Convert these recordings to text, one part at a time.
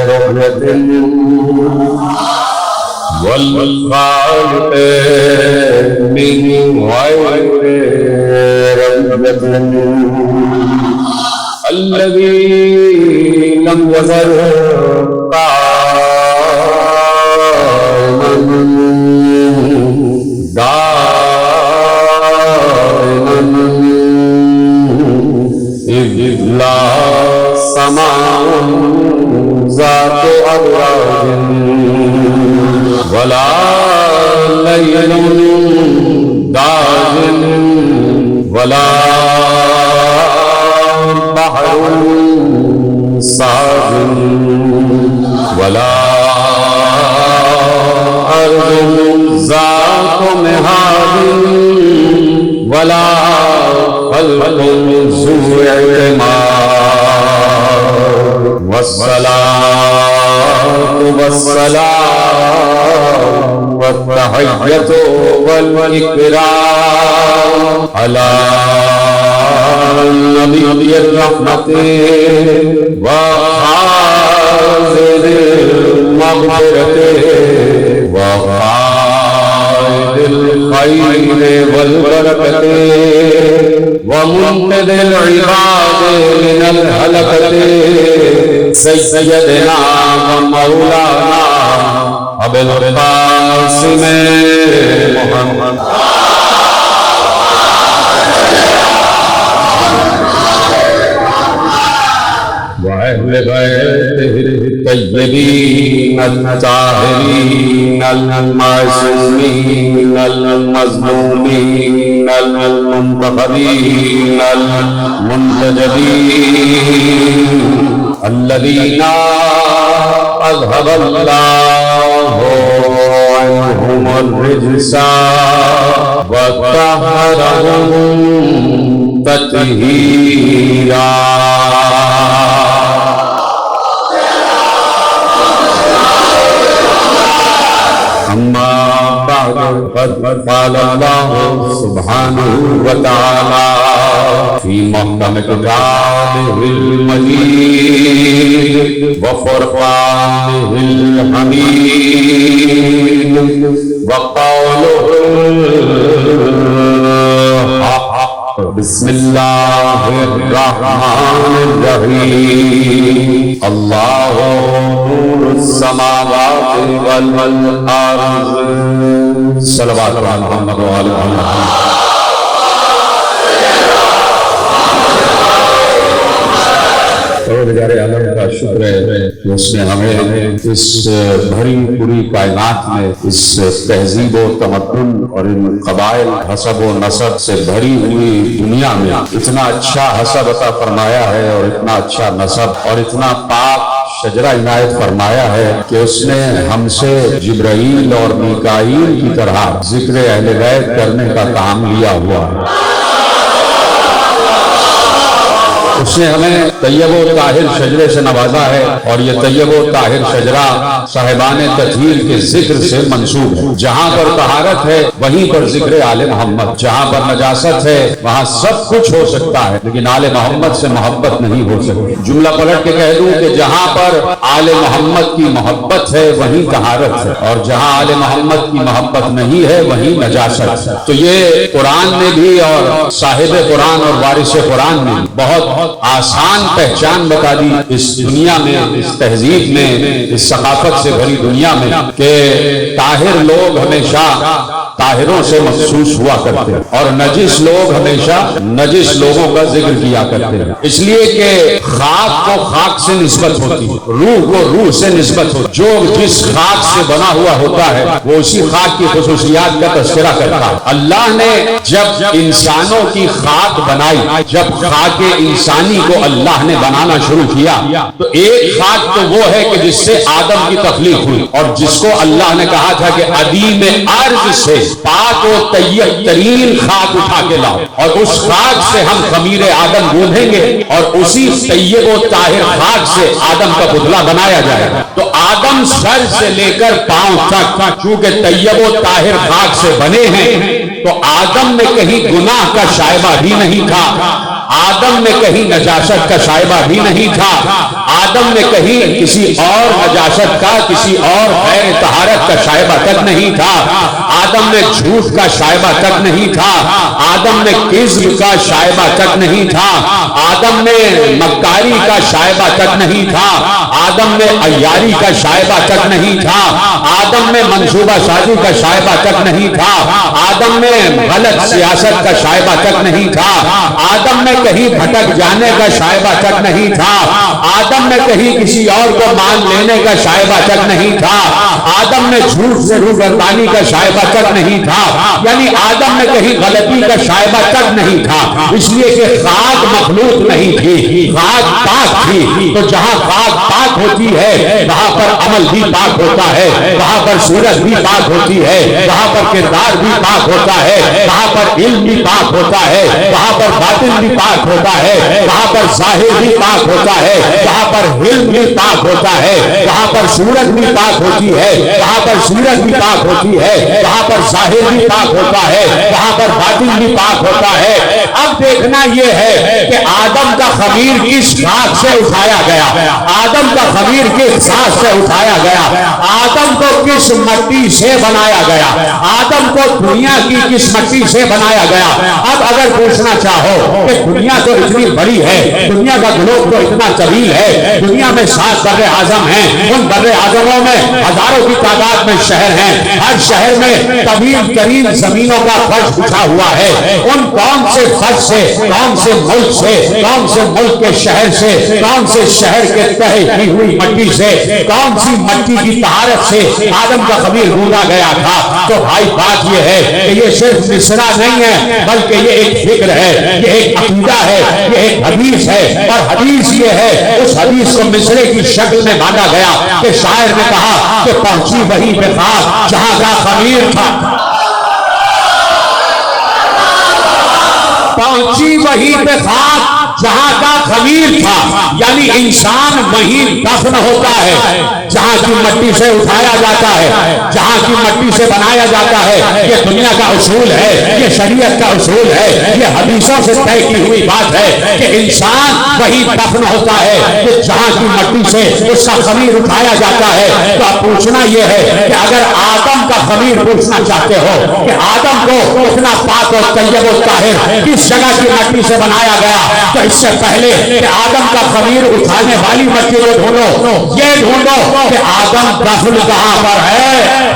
رحمة والخالق من غير رغبة الذي لم يزل دائما إذ لا سماء ذات أبراج ولا ليل داجن ولا بحر ساجن ولا أرض ذات مهاد ولا خلق ذو اعتماد والصلاة والسلام والتحية والإكرام على النبي الرحمة وخازن المغفرة وقائد الخير والبركة ومنقذ العباد من الهلكة سيدنا ومولانا أبي القاسم محمد وأهل بيته الطيبين الطاهرين المعصومين المظلومين المنتخبين المنتجبين الذين أذهب الله عنهم الرجس وطهرهم تطهيرا. أما بعد قد قال الله سبحانه وتعالى في محكم كتابه المجيد وفرقانه الحميد وقوله الحق بسم الله الرحمن الرحيم الله نور السماوات والأرض صلوات على محمد وآل محمد. بجار عالم کا شکر ہے کہ اس نے ہمیں اس بھری پوری کائنات میں اس تہذیب و تمدن اور ان قبائل حسب و نسب سے بھری ہوئی دنیا میں اتنا اچھا حسب عطا فرمایا ہے اور اتنا اچھا نسب اور اتنا پاک شجرہ عنایت فرمایا ہے کہ اس نے ہم سے جبرائیل اور میکائیل کی طرح ذکر اہل بیت کرنے کا کام لیا ہوا ہے. اس نے ہمیں طیب و طاہر شجرے سے نوازا ہے اور یہ طیب و طاہر شجرہ صاحبان تطہیر کے ذکر سے منسوب ہے. جہاں پر طہارت ہے وہیں پر ذکر آل محمد، جہاں پر نجاست ہے وہاں سب کچھ ہو سکتا ہے لیکن آل محمد سے محبت نہیں ہو سکتی. جملہ پلٹ کے کہہ دوں کہ جہاں پر آل محمد کی محبت ہے وہیں طہارت ہے اور جہاں آل محمد کی محبت نہیں ہے وہیں نجاست ہے. تو یہ قرآن نے بھی اور صاحب قرآن اور وارث قرآن نے بہت آسان پہچان بتا دی اس دنیا میں، اس تہذیب میں، اس ثقافت سے بھری دنیا میں کہ طاہر لوگ ہمیشہ طاہروں سے مخصوص ہوا کرتے ہیں اور نجس لوگ ہمیشہ نجس لوگوں کا ذکر کیا کرتے ہیں. اس لیے کہ خاک کو خاک سے نسبت ہوتی ہے، روح کو روح سے نسبت ہوتی ہے. جو جس خاک سے بنا ہوا ہوتا ہے وہ اسی خاک کی خصوصیات کا تذکرہ کرتا ہے. اللہ نے جب انسانوں کی خاک بنائی، جب خاک انسانی کو اللہ نے بنانا شروع کیا تو ایک خاک تو وہ ہے کہ جس سے آدم کی تخلیق ہوئی اور جس کو اللہ نے کہا تھا کہ عدیم ارض سے پاک و طیب ترین خاک اٹھا کے لاؤ اور اس خاک سے ہم خمیر آدم گوندھیں گے اور اسی طیب و طاہر خاک سے آدم کا پتلا بنایا جائے گا. تو آدم سر سے لے کر پاؤں تک چونکہ طیب و طاہر خاک سے بنے ہیں تو آدم میں کہیں گناہ کا شائبہ بھی نہیں تھا. آدم میں کہیں نجاست کا شائبہ بھی نہیں تھا، آدم میں کہیں کسی اور نجاست کا، کسی اور غیر طہارت کا شائبہ تک نہیں تھا، آدم میں جھوٹ کا شائبہ تک نہیں تھا، آدم میں کذب کا شائبہ تک نہیں تھا، آدم میں مکاری کا شائبہ تک نہیں تھا، آدم میں عیاری کا شائبہ تک نہیں تھا، آدم میں منصوبہ سازی کا شائبہ تک نہیں تھا، آدم میں غلط سیاست کا شائبہ تک نہیں تھا، آدم میں کہیں بھٹک جانے کا شائبہ تک نہیں تھا، آدم میں کہیں کسی اور کو مان لینے کا شائبہ تک نہیں تھا، آدم میں جھوٹ سے روگردانی کا شائبہ تک نہیں تھا، یعنی آدم میں کہیں غلطی کا شائبہ تک نہیں تھا، اس لیے کہ خاک مخلوق نہیں تھی، خاک پاک تھی، تو جہاں خاک پاک ہوتی ہے وہاں پر عمل بھی پاک ہوتا ہے، وہاں پر صورت بھی پاک ہوتی ہے، وہاں پر کردار بھی پاک ہوتا ہے، وہاں پر علم بھی پاک ہوتا ہے، وہاں پر باطن بھی پاک ہوتا ہے، وہاں پر ظاہر بھی پاک ہوتا ہے، وہاں پر علم بھی پاک ہوتا ہے، وہاں پر صورت بھی پاک ہوتی ہے، وہاں پر صورت بھی پاک ہوتی ہے، وہاں پر ظاہر بھی پاک ہوتا ہے، وہاں پر باطن بھی پاک ہوتا ہے۔ اب دیکھنا یہ ہے کہ آدم کا خمیر کس خاک سے اٹھایا گیا، آدم کا خمیر کس خاک سے اٹھایا گیا، آدم کو کس مٹی سے بنایا گیا، آدم کو دنیا کی کس مٹی سے بنایا گیا۔ اب اگر پوچھنا چاہو کہ دنیا تو اتنی بڑی ہے، دنیا کا گلوب تو اتنا طویل ہے، دنیا میں 7 بر اعظم ہیں، ان بر اعظموں میں ہزاروں کی تعداد میں شہر ہیں، ہر شہر میں طویل ترین زمینوں کا فرش بچھا ہوا ہے، ان کون سے فرش سے، کون سے ملک سے، کون سے ملک کے شہر سے، کون سے شہر کے تہہ کی ہوئی مٹی سے، کون سی مٹی کی طہارت سے آدم کا خمیر گوندا گیا تھا۔ تو بھائی بات یہ ہے کہ یہ صرف مصرع نہیں ہے، بلکہ یہ ایک فکر ہے، یہ ایک عقیدہ ہے، یہ ایک حدیث ہے، اور حدیث یہ ہے، اس حدیث کو مصرے کی شکل میں باندھا گیا کہ شاعر نے کہا کہ پہنچی وہی پہ خاک جہاں کا خمیر تھا، پہنچی وہی پہ خاک جہاں کا خمیر تھا، یعنی انسان وہیں دفن ہوتا ہے جہاں کی مٹی سے اٹھایا جاتا ہے، جہاں کی مٹی سے بنایا جاتا ہے۔ یہ دنیا کا اصول ہے، یہ شریعت کا اصول ہے، یہ حدیثوں سے طے کی ہوئی بات ہے کہ انسان وہی دفن ہوتا ہے کہ جہاں کی مٹی سے اس کا خمیر اٹھایا جاتا ہے۔ تو اب پوچھنا یہ ہے کہ اگر آدم کا خمیر پوچھنا چاہتے ہو کہ آدم کو اتنا پاک و طیب و طاہر کس جگہ کی مٹی سے بنایا گیا، تو اس سے پہلے کہ آدم کا خمیر اٹھانے والی مٹی کو ڈھونڈو، یہ ڈھونڈو کہ آدم دفن کہاں پر ہے،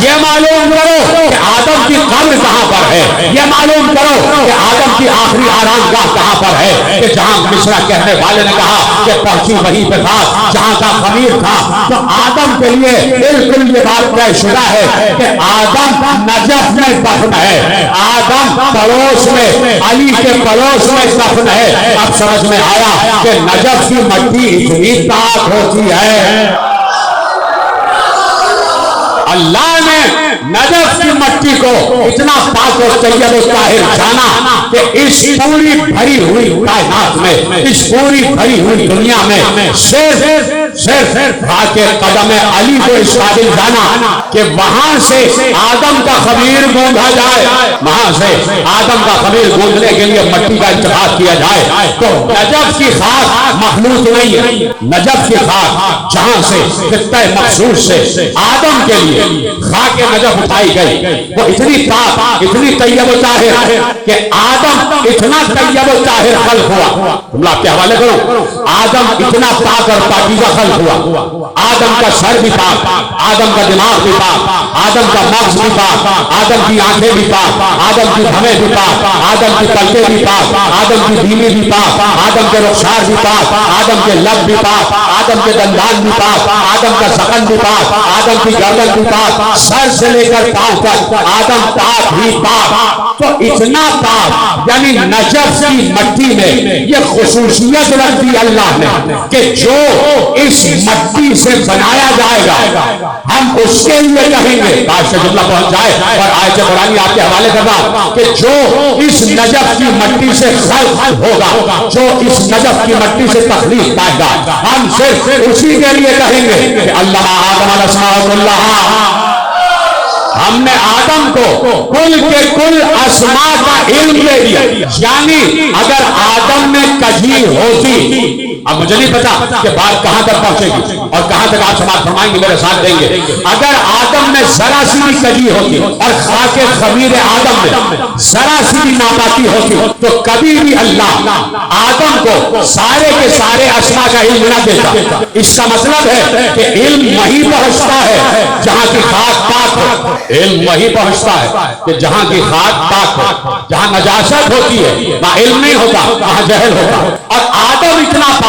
یہ معلوم کرو کہ آدم کی قبر کہاں پر ہے، یہ معلوم کرو کہ آدم کی آخری آرام گاہ کہاں پر ہے، کہ جہاں مصرع کہنے والے نے کہا کہ پہنچی وہی پہ خاک جہاں کا خمیر تھا۔ تو آدم کے لیے بالکل یہ بات طے شدہ ہے کہ آدم نجف میں دفن ہے، آدم پڑوس میں، علی کے پڑوس میں دفن ہے۔ اب سمجھ میں آیا کہ نجف کی مٹی اتنی پاک ہوتی ہے، اللہ نے نجف کی مٹی کو اتنا پاک و طیب و طاہر جانا کہ اس پوری بھری ہوئی کائنات میں، اس پوری بھری ہوئی دنیا میں صرف خاک قدم علی کو اس قابل جانا کہ وہاں سے آدم کا خمیر گوندا جائے، وہاں سے آدم کا خمیر گوندنے کے لیے مٹی کا انتخاب کیا جائے۔ تو نجف کی خاک مخلوط نہیں ہے، نجف کی خاک جہاں سے خطہ مخصوص سے آدم کے لیے خاک نجف اٹھائی گئی، وہ اتنی پاک، اتنی طیب و طاہر کہ آدم اتنا طیب و طاہر خلق ہوا۔ تم آپ کے حوالے کرو، آدم اتنا پاک اور پاکیزہ خلق ہوا، آدم کا سر بھی پاک، آدم کا دماغ بھی پاک، آدم کا مغز بھی پاک، آدم کی آنکھیں بھی پاک، آدم کی بھویں بھی پاک، آدم کی پلکیں بھی پاک، آدم کی بینی بھی پاک، آدم کے رخسار بھی پاک، آدم کے لب بھی پاک، آدم کے دندان بھی پاک، آدم کا ذقن بھی پاک، آدم کی گردن بھی پاک، سر سے لے کر پاؤں تک آدم پاک ہی پاک۔ تو اتنا پاک، یعنی نجف کی مٹی میں یہ خصوصیت رکھ دی اللہ نے کہ جو اس مٹی سے بنایا جائے گا ہم اس کے لیے کہیں گے، کاش جملہ پہنچ جائے اور آیت قرآنی آپ کے حوالے کرنا کہ جو اس نجف کی مٹی سے خلق ہوگا، جو اس نجف کی مٹی سے تخلیق پائے گا، ہم صرف اسی کے لیے کہیں گے کہ اللہ آدم علیہ السلام اللہ ہم نے آدم کو کل کے کل اسماء کا علم دے دیا. یعنی اگر آدم میں کجی ہوتی، اب مجھے نہیں پتا کہ بات کہاں تک پہنچے گی اور کہاں تک آپ سماعت فرمائیں گے، میرے ساتھ دیں گے. اگر آدم میں ذرا سی بھی کجی ہوتی اور خاک خمیر آدم میں ذرا سی بھی ناپاکی ہوتی تو کبھی بھی اللہ آدم کو سارے کے سارے اسماء کا علم نہ دیتا. اس کا مطلب ہے کہ علم وہی پہنچتا ہے جہاں کی خاک پاک ہو. علم وہی پہنچتا ہے کہ جہاں کی خاک پاک ہو. جہاں نجاست ہوتی ہے وہاں علم نہیں ہوتا، وہاں جہل ہوتا. اور آدم اتنا پاک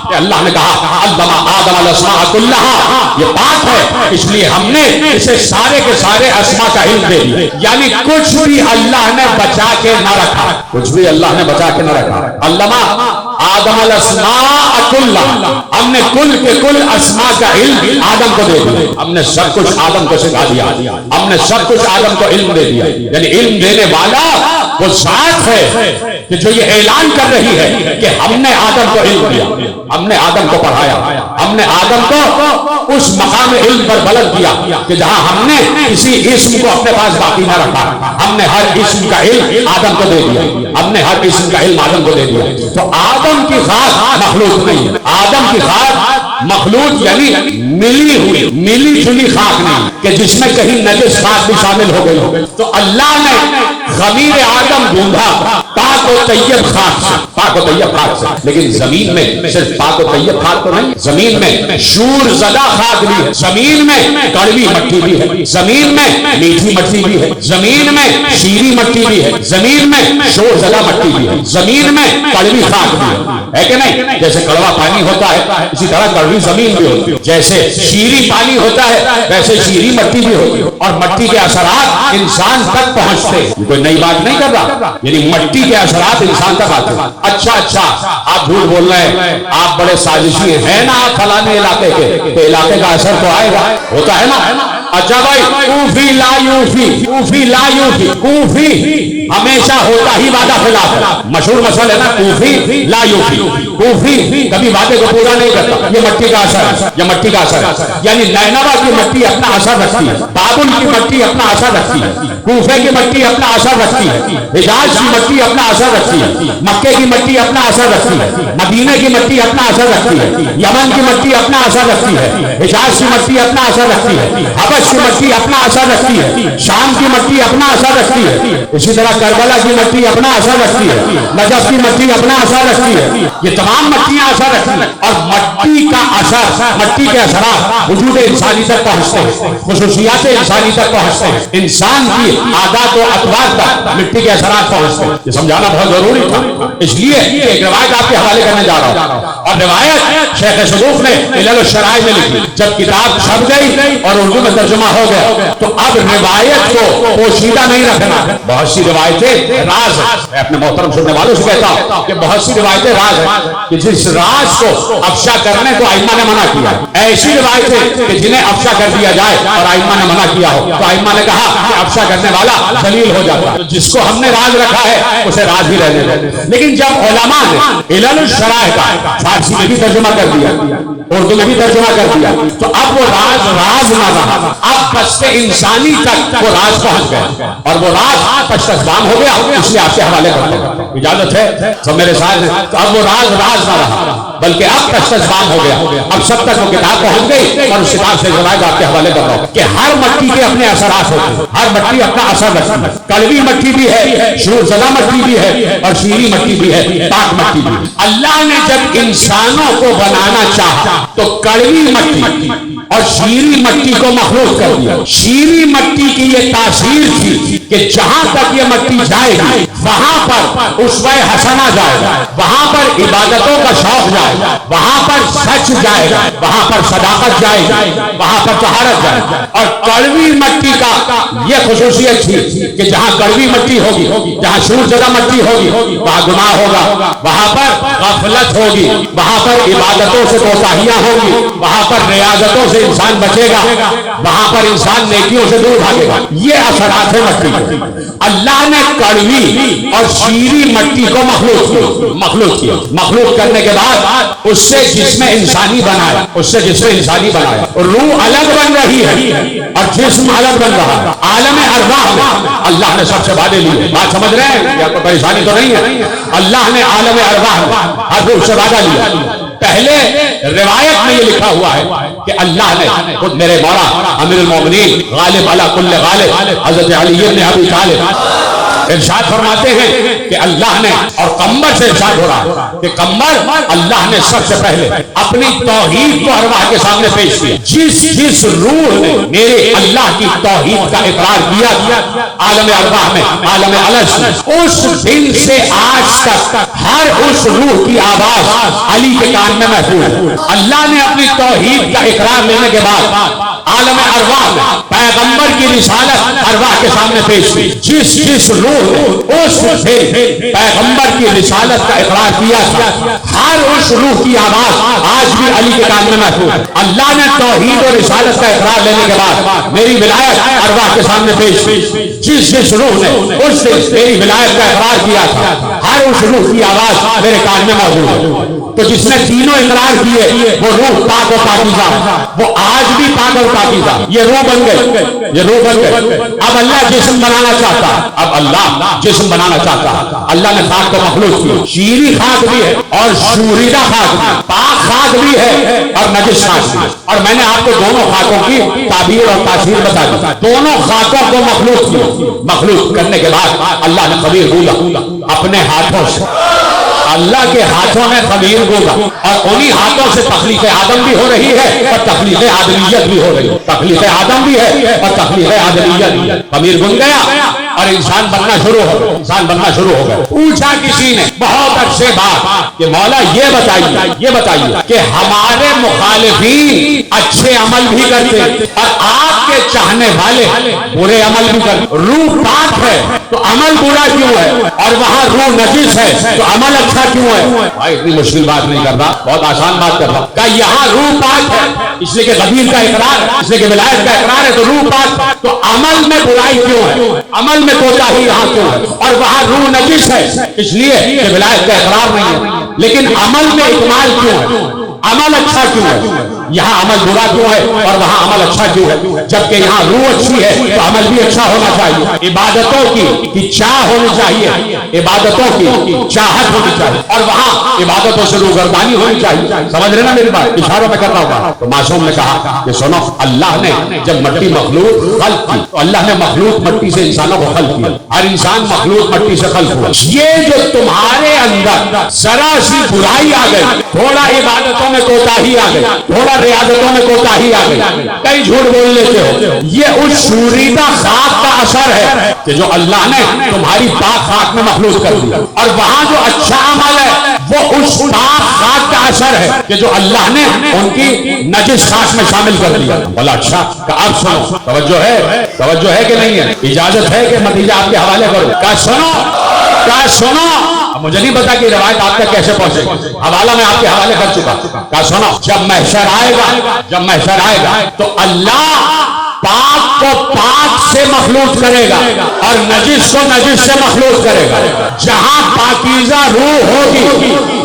کہ اللہ نے کہا علم آدم الاسماء کلھا، یہ پاک ہے اس لیے ہم نے اسے سارے کے سارے اسماء کا علم دے دیا. یعنی کچھ بھی اللہ نے بچا کے نہ رکھا، کچھ بھی اللہ نے بچا کے نہ رکھا. علم آدم الاسماء کلھا، ہم نے کل کے کل اسماء کا علم آدم کو دے دیا. ہم نے سب کچھ آدم کو سکھا دیا، ہم نے سب کچھ آدم کو علم دے دیا. یعنی علم دینے والا وہ ذات ہے کہ جو یہ اعلان کر رہی ہے کہ ہم نے آدم کو علم دیا، ہم نے آدم کو پڑھایا، ہم نے آدم کو اس مقام علم پر بلند کیا کہ جہاں ہم نے کسی اسم کو اپنے پاس باقی نہ رکھا. ہم نے ہر اسم کا علم آدم کو دے دیا، ہم نے ہر اسم کا علم آدم کو دے دیا. تو آدم کی خاص مخلوق نہیں ہے، آدم کی خاص مخلوق یعنی ملی ہوئی ملی جلی خاک نہیں کہ جس میں کہیں نجس خاک بھی شامل ہو گئی. تو اللہ نے خمیر آدم ڈھونڈا پاک و طیب خاک سے، پاک و طیب خاک سے. لیکن زمین میں صرف پاک و طیب خاک تو نہیں، زمین میں شور زدہ خاک بھی ہے، زمین میں کڑوی مٹی بھی ہے، زمین میں میٹھی مٹی بھی ہے، زمین میں شیریں مٹی بھی ہے، زمین میں شور زدہ مٹی بھی ہے، زمین میں کڑوی خاک بھی ہے کہ نہیں؟ جیسے کڑوا پانی ہوتا ہے اسی طرح کڑوی زمین بھی ہوتی ہے. جیسے شیریں پانی ہوتا ہے ویسے شیریں مٹی بھی ہوتی ہے. اور مٹی کے اثرات انسان تک پہنچتے ہیں. کوئی نئی بات نہیں کر رہا، یعنی مٹی کے اثرات انسان تک آتے ہیں. اچھا آپ جھوٹ بول رہے ہیں، آپ بڑے سازشی ہیں نا، آپ فلانے علاقے کے، تو علاقے کا اثر تو آئے گا، ہوتا ہے نا. اچھا بھائی، کوفی لا یوفی، کوفی لا یوفی، کوفی ہمیشہ ہوتا ہی وعدہ خلاف ہے. مشہور مسئلہ ہے نا، کوفی لا یوفی، کوفی کبھی وعدے کو پورا نہیں کرتا. یہ مٹی کا اثر ہے، یہ مٹی کا اثر ہے. یعنی نینوا کی مٹی اپنا اثر رکھتی ہے، بابل کی مٹی اپنا اثر رکھتی ہے، کوفے کی مٹی اپنا اثر رکھتی ہے، حجاز کی مٹی اپنا اثر رکھتی ہے، مکے کی مٹی اپنا اثر رکھتی ہے، مدینے کی مٹی اپنا اثر رکھتی ہے، یمن کی مٹی اپنا اثر رکھتی ہے، حجاز کی مٹی اپنا اثر رکھتی ہے، حبش کی مٹی اپنا اثر رکھتی ہے، شام کی مٹی اپنا اثر رکھتی ہے. اسی طرح کربلا کی مٹی اپنا اثر رکھتی ہے، نجف کی مٹی اپنا اثر رکھتی ہے. یہ تمام مٹیاں اثر رکھتی ہیں. اور مٹی کا اثر، مٹی کے اثرات وجود انسانی تک پہنچتے ہیں، خصوصیات انسانی تک پہنچتے ہیں، انسان کی عادات و اطوار تک مٹی کے اثرات پہنچتے ہیں. یہ سمجھانا بہت ضروری تھا. اس لیے ایک روایت آپ کے حوالے کرنے جا رہا ہوں، اور روایت شیخ شگوف نے علل الشرائع میں لکھی. جب کتاب چھپ گئی اور اردو میں ترجمہ ہو گیا تو اب روایت کو پوشیدہ نہیں رکھنا. بہت سی روایتیں راز ہیں. میں اپنے محترم سننے والوں سے کہتا ہوں کہ بہت سی روایتیں راز ہیں کہ جس راز کو افشا کرنے کو ائمہ نے منع کیا. ایسی روایتیں کہ جنہیں افشا کر دیا جائے اور ائمہ نے منع کیا ہو تو ائمہ نے کہا کہ افشا کرنے والا ذلیل ہو جاتا ہے. جس کو ہم نے راز رکھا ہے اسے راز ہی رہنے دیں. لیکن جب علماء نے علل الشرائع کا فارسی میں بھی ترجمہ کر دیا، اردو میں بھی ترجمہ کر دیا، تو اب وہ راز راز نہ رہا. اب بس انسانی تک وہ راز پہنچ گیا اور وہ راز پشتسبام ہو گیا. اس لیے آپ کے حوالے کرتا ہوں، اجازت ہے سب میرے ساتھ. تو اب وہ راز راز نہ رہا بلکہ اب پشتسبام ہو گیا. اب سب تک وہ کتاب پہنچ گئی اور اس کتاب سے روایت آپ کے حوالے کر رہا ہوں کہ ہر مٹی کے اپنے اثرات ہوتے ہیں، ہر مٹی اپنا اثر رکھتی ہے. کڑوی مٹی بھی ہے، شور زدہ مٹی بھی ہے، اور شیریں مٹی بھی ہے، پاک مٹی بھی ہے. اللہ نے جب انسانوں کو بنانا چاہا تو کڑوی مٹی اور شیریں مٹی کو مخلوق کر دیا. شیریں مٹی کی یہ تاثیر تھی کہ جہاں تک یہ مٹی جائے گی وہاں پر اسوہ حسنہ جائے گا، وہاں پر عبادتوں کا شوق جائے گا، وہاں پر سچ جائے گا، وہاں پر صداقت جائے گی، وہاں پر طہارت جائے گی. اور کڑوی مٹی کا یہ خصوصیت تھی کہ جہاں کڑوی مٹی ہوگی، جہاں شور زدہ مٹی ہوگی وہاں گناہ ہوگا، وہاں پر غفلت ہوگی، وہاں پر عبادتوں سے کوتاہیاں ہوگی، وہاں پر ریاضتوں سے انسان بچے گا، وہاں پر انسان نیکیوں سے دور بھاگے گا. یہ اثرات ہیں مٹی کے. اللہ نے کڑوی اور شیریں مٹی کو مخلوق کیا. مخلوق کرنے کے بعد اس سے جسم انسانی بنایا، اس سے جسم انسانی بنایا، روح الگ بن رہی ہے اور جسم الگ بن رہا ہے۔ عالم ارواح میں اللہ نے سب سے وعدے لیے، بات سمجھ رہے ہیں یا کوئی پریشانی تو نہیں ہے؟ اللہ نے عالم ارواح میں ہر روح سے وعدہ لیا۔ پہلے روایت میں یہ لکھا ہوا ہے کہ اللہ نے خود میرے مولا امیر المومنین غالب علی کل غالب حضرت علی بن ابی طالب ارشاد فرماتے ہیں کہ اللہ نے، اور قمر سے ارشاد ہو رہا ہے کہ قمر اللہ نے سب سے پہلے اپنی توحید کو ارواح کے سامنے پیش کیا۔ جس روح نے میرے اللہ کی توحید کا اقرار کیا عالم ارواح میں، عالم الرش میں، اس دن سے آج تک ہر اس روح کی آواز علی کے کان میں محفوظ ہے۔ اللہ نے اپنی توحید کا اقرار لینے کے بعد عالم ارواح میں پیغمبر کی رسالت ارواح کے سامنے پیش کی۔ جس روح نے اس دن پیغمبر کی رسالت کا اقرار کیا تھا، ہر اس روح کی آواز آج بھی علی کے کان میں محفوظ ہے۔ اللہ نے توحید اور رسالت کا اقرار لینے کے بعد میری ولایت ارواح کے سامنے پیش کی۔ جس روح نے اس دن میری ولایت کا اقرار کیا تھا، ہر اس روح کی آواز میرے کان میں موجود ہے۔ تو جس نے تینوں اقرار کیے وہ روح پاک و پاکیزہ، وہ آج بھی پاک اور پاکیزہ، یہ روح بن گئی، یہ روح بن گئی۔ اب اللہ جسم بنانا چاہتا، اب اللہ جسم بنانا چاہتا۔ اللہ نے خاک کو مخلوق کی، شیریں خاک بھی ہے اور شوریدہ خاک بھی، پاک خاک بھی ہے اور نجس خاک بھی ہے۔ اور میں نے آپ کو دونوں خاکوں کی تعبیر اور تاثیر بتا دی۔ دونوں خاکوں کو مخلوق کی، مخلوق کرنے کے بعد اللہ نے خبیر بولا اپنے ہاتھوں سے، اللہ کے ہاتھوں میں خمیر ہوگا، اور انہی ہاتھوں سے تخلیق آدم بھی ہو رہی ہے اور تخلیق آدمیت بھی ہو رہی ہے۔ تخلیق آدم بھی ہے اور تخلیق آدمیت بھی ہے۔ خمیر بن گیا اور انسان بننا شروع ہو گیا، انسان بننا شروع ہو گیا۔ پوچھا کسی نے بہت عرصے بعد کہ مولا یہ بتائیے کہ ہمارے مخالفین اچھے عمل بھی کرتے اور آپ کے چاہنے والے برے عمل بھی کرتے، روح پاک ہے تو عمل برا کیوں ہے، اور وہاں روح نجس ہے تو عمل اچھا کیوں ہے؟ بھائی اتنی مشکل بات نہیں کر رہا، بہت آسان بات کر رہا کہ یہاں روح پاک ہے اس لیے کہ غدیر کا اقرار ہے، اس لیے کہ ولایت کا اقرار ہے، تو روح پاک ہے تو عمل میں برائی کیوں ہے، عمل میں کوتاہی یہاں کیوں ہے، اور وہاں روح نجس ہے اس لیے کہ ولایت کا اقرار نہیں ہے، لیکن عمل میں اکمال کیوں ہے، عمل اچھا کیوں ہے، یہاں عمل برا کیوں ہے اور وہاں عمل اچھا کیوں ہے؟ جبکہ یہاں روح اچھی ہے تو عمل بھی اچھا ہونا چاہیے، عبادتوں کی چاہ ہونی چاہیے، عبادتوں کی چاہت ہونی چاہیے، اور وہاں عبادتوں سے روگردانی ہونی چاہیے۔ سمجھ رہے نا میری بات؟ اشاروں میں کر رہا ہوں۔ تو معصوم نے کہا کہ سنو، اللہ نے جب مٹی مخلوق خلق کی تو اللہ نے مخلوق مٹی سے انسانوں کو خلق کیا، ہر انسان مخلوق مٹی سے خلق ہوا۔ یہ جو تمہارے اندر ذرا سی برائی آ گئی، تھوڑا عبادتوں میں کوتاہی آ گئی، تھوڑا ریاضتوں میں کوتاہی آ گئی، کئی جھوٹ بول لیتے ہو، یہ اس شوریدہ خاک کا اثر ہے کہ جو اللہ نے تمہاری پاک خاک میں مخلوق کر دیا، اور وہاں جو اچھا عمل ہے وہ اس پاک خاک کا اثر ہے کہ جو اللہ نے ان کی نجس خاک میں شامل کر دیا۔ بولا اچھا کہ اب سنو، توجہ ہے کہ نہیں ہے؟ اجازت ہے کہ نتیجہ آپ کے حوالے کرو؟ کیا سنو، مجھے نہیں پتا کہ روایت آپ تک کیسے پہنچے، حوالہ میں آپ کے حوالے کر چکا۔ کیا سنو، جب محشر آئے گا تو اللہ پاک کو پاک سے مخلوط کرے گا اور نجس کو نجس سے مخلوط کرے گا۔ جہاں پاکیزہ روح ہوگی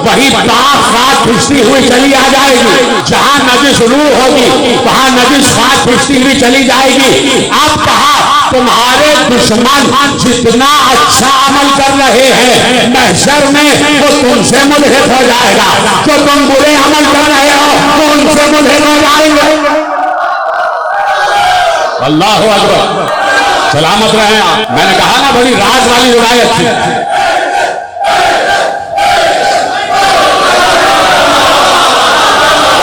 وہی پاک خاک پھستی ہوئی چلی آ جائے گی، جہاں نجس روح ہوگی وہاں نجس خاک پھستی ہوئی چلی جائے گی۔ اب کہا تمہارے دشمن جتنا اچھا عمل کر رہے ہیں محشر میں وہ تم سے ملحق ہو جائے گا، جو تم برے عمل کر رہے ہو وہ ان سے ملحق ہو جائیں گے۔ اللہ اکبر، سلامت رہیں آپ۔ میں نے کہا نا بڑی راز والی روایت تھی۔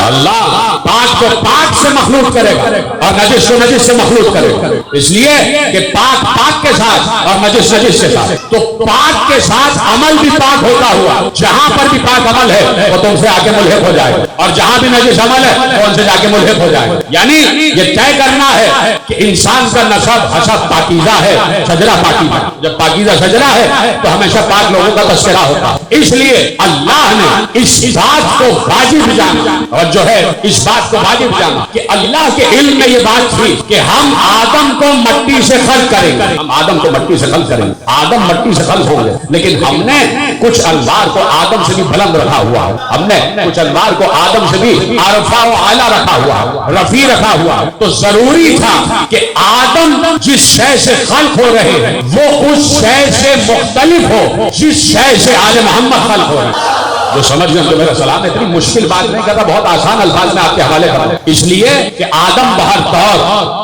اللہ پاک کو پاک سے مخلوط کرے گا اور نجس کو نجس سے مخلوط کرے گا، اس لیے کہ پاک پاک کے ساتھ اور نجس نجس کے ساتھ، تو پاک کے ساتھ عمل بھی پاک ہوتا ہوا جہاں پر بھی پاک عمل ہے وہ تم سے آ کے ملحق ہو جائے گا، اور جہاں بھی نجس عمل ہے وہ ان سے جا کے ملحق ہو جائے گا۔ یعنی یہ طے کرنا ہے کہ انسان کا نسب حسب پاکیزہ ہے، شجرہ پاکیزہ، جب پاکیزہ شجرہ ہے تو ہمیشہ پاک لوگوں کا تذکرہ ہوتا ہے۔ اس لیے اللہ نے اس بات کو واجب جانا، اور جو ہے اس بات کو واجب جانا کہ کہ اللہ کے علم میں یہ بات تھی کہ ہم آدم کو مٹی سے خلق کریں گے، ہم آدم کو مٹی سے خلق کریں گے، آدم مٹی سے خلق ہوں گے، لیکن ہم نے کچھ انوار کو آدم سے بھی بلند رکھا ہوا ہے، ہم نے کچھ انوار کو آدم سے بھی عرفہ و اعلیٰ رکھا ہوا، رفیع رکھا ہوا، تو ضروری تھا کہ آدم جس شے سے خلق ہو رہے ہیں وہ اس شے سے مختلف ہو جس شے سے آل محمد خلق ہو رہے ہیں۔ جو سمجھ گئے تو میرا سلام ہے، اتنی مشکل بات نہیں کرتا، بہت آسان الفاظ میں آپ کے حوالے کرتا ہوں، اس لیے کہ آدم بہر طور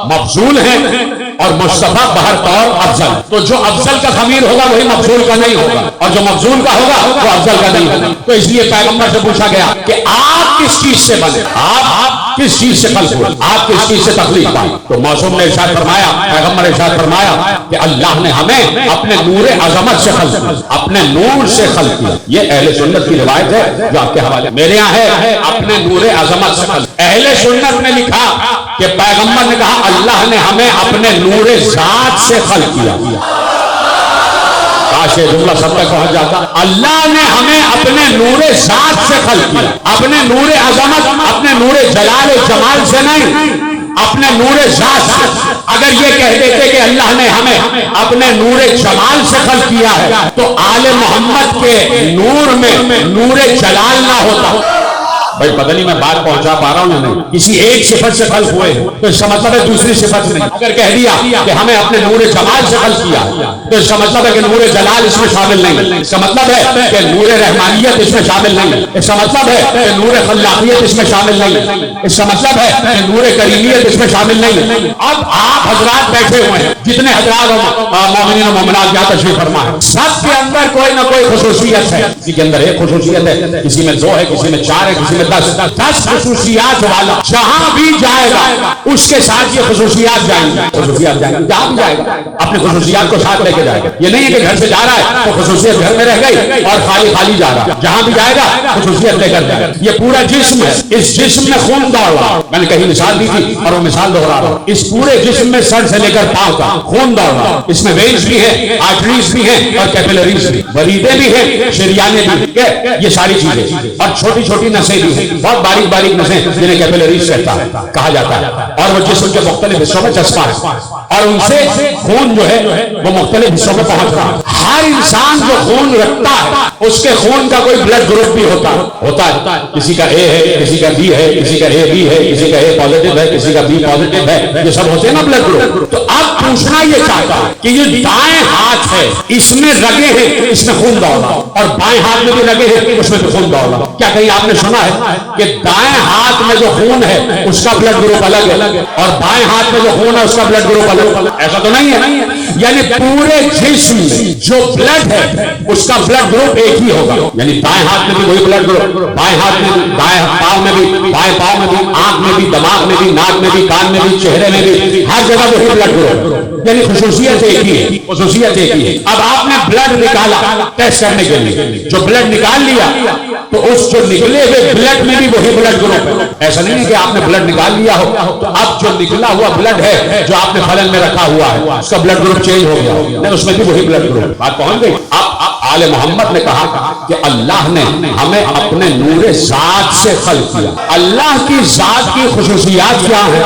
مفضول ہیں اور مصطفیٰ بہر طور افضل، تو جو افضل کا خمیر ہوگا وہی مفضول کا نہیں ہوگا، اور جو مفضول کا ہوگا وہ افضل کا نہیں ہوگا۔ تو اس لیے پیغمبر سے پوچھا گیا کہ آپ کس چیز سے بنے، آپ کس چیز سے خلق ہوئے، آپ کس چیز سے تخلیق پائی؟ تو معصوم نے ارشاد فرمایا، پیغمبر نے ارشاد فرمایا کہ اللہ نے ہمیں اپنے نور عظمت سے خلق کیا، اپنے نور سے خلق کیا۔ یہ اہل سنت کی روایت ہے جو آپ کے حوالے میرے یہاں ہے، اپنے نور عظمت سے خلق۔ اہل سنت نے لکھا کہ پیغمبر نے کہا اللہ نے ہمیں اپنے نور ذات سے خلق کیا۔ کاش یہ جملہ سب تک پہنچ جاتا، اللہ نے ہمیں اپنے نور ذات سے خلق کیا، اپنے نور عظمت، اپنے نور جلال و جمال سے نہیں، اپنے نور ذات سے۔ اگر یہ کہہ دیتے کہ اللہ نے ہمیں اپنے نور جمال سے خلق کیا ہے تو آل محمد کے نور میں نور جلال نہ ہوتا۔ بھائی پتہ نہیں میں بات پہنچا پا رہا ہوں یا نہیں، کسی ایک صفت سے خلق ہوئے تو اس کا مطلب ہے دوسری صفت نہیں۔ اگر کہہ دیا کہ ہمیں اپنے نور جمال سے خلق کیا تو اس کا مطلب ہے کہ نور جلال اس میں شامل نہیں، اس کا مطلب ہے کہ نور رحمانیت اس میں شامل نہیں، اس کا مطلب ہے کہ نور خلاقیت اس میں شامل نہیں، اس کا مطلب ہے کہ نور کریمیت اس میں شامل نہیں۔ اب آپ حضرات بیٹھے ہوئے ہیں، جتنے حضرات مومنین و مومنات یہاں تشریف فرما ہے، سب کے اندر کوئی نہ کوئی خصوصیت ہے، کسی کے اندر ایک خصوصیت ہے، کسی میں 2 ہے، کسی میں 4 ہے، کسی میں 10 خصوصیات والا جہاں بھی جائے گا اس کے ساتھ یہ خصوصیات جائیں گی، خصوصیات جائیں گی، جہاں بھی جائے گا اپنی خصوصیات کو ساتھ لے کے جائے گا۔ یہ نہیں ہے کہ گھر سے جا رہا ہے تو خصوصیت گھر میں رہ گئی اور خالی خالی جا رہا، جہاں بھی جائے گا خصوصیت لے کر جائے گا۔ یہ پورا جسم ہے، اس جسم میں خون دوڑ رہا، میں نے کہیں مثال دی تھی اور وہ مثال دوہرا رہا ہوں، اس پورے جسم میں سر سے لے کر پاؤں کا خون دوڑ رہا، اس میں وینز بھی ہیں، آرٹریز بھی ہیں اور کیپیلریز بھی، وریدیں بھی ہیں، شریانے بھی ہیں، یہ ساری چیزیں اور چھوٹی چھوٹی نسیں بھی ہیں، بہت باریک باریک نسیں جنہیں کیپیلریز کہا جاتا ہے، اور وہ جسم کے مختلف حصوں میں چسپاں ہے اور ان سے خون جو ہے وہ مختلف حصوں میں پہنچ رہا ہے۔ ہر انسان جو خون رکھتا ہے اس کے خون کا کوئی بلڈ گروپ بھی ہوتا ہے، کسی کا اے ہے، کسی کا بی ہے، کسی کا اے بی ہے، کسی کا اے پازیٹیو ہے، کسی کا بی پازیٹیو ہے، یہ سب ہوتے ہیں نا بلڈ گروپ۔ تو اب پوچھنا یہ چاہتا ہے کہ یہ دائیں ہاتھ ہے اس میں رگیں ہیں، اس میں خون دوڑ رہا، اور بائیں ہاتھ میں بھی رگیں ہیں اس میں بھی خون دوڑ رہا۔ کیا کہیں آپ نے سنا ہے کہ دائیں ہاتھ میں جو خون ہے اس کا بلڈ گروپ الگ ہے اور بائیں ہاتھ میں جو خون ہے اس کا بلڈ گروپ الگ؟ ایسا تو نہیں ہے، یعنی پورے جسم میں جو بلڈ ہے اس کا بلڈ گروپ ایک ہی ہوگا، یعنی دائیں ہاتھ میں بھی وہی بلڈ گروپ، بائیں ہاتھ میں بھی، دائیں پاؤں میں بھی، بائیں پاؤں میں بھی، آنکھ میں بھی، دماغ میں بھی، ناک میں بھی، کان میں بھی، چہرے میں بھی، ہر جگہ وہی بلڈ گروپ، یعنی خصوصیت ایک ہی ہے، خصوصیت ایک ہی ہے۔ اب آپ نے بلڈ نکالا ٹیسٹ کرنے کے لیے، جو بلڈ نکال لیا تو اس جو نکلے ہوئے بلڈ میں بھی وہی بلڈ گروپ ہے۔ ایسا نہیں ہے کہ آپ نے بلڈ نکال لیا ہو تو اب جو نکلا ہوا بلڈ ہے جو آپ نے فلن میں رکھا ہوا ہے اس کا بلڈ گروپ چینج ہو گیا نہیں، اس میں بھی وہی بلڈ گروپ۔ بات پہنچ گئی؟ اب آل محمد نے کہا کہ اللہ نے ہمیں اپنے نور ذات سے خلق کیا۔ اللہ کی ذات کی خصوصیات کیا ہیں؟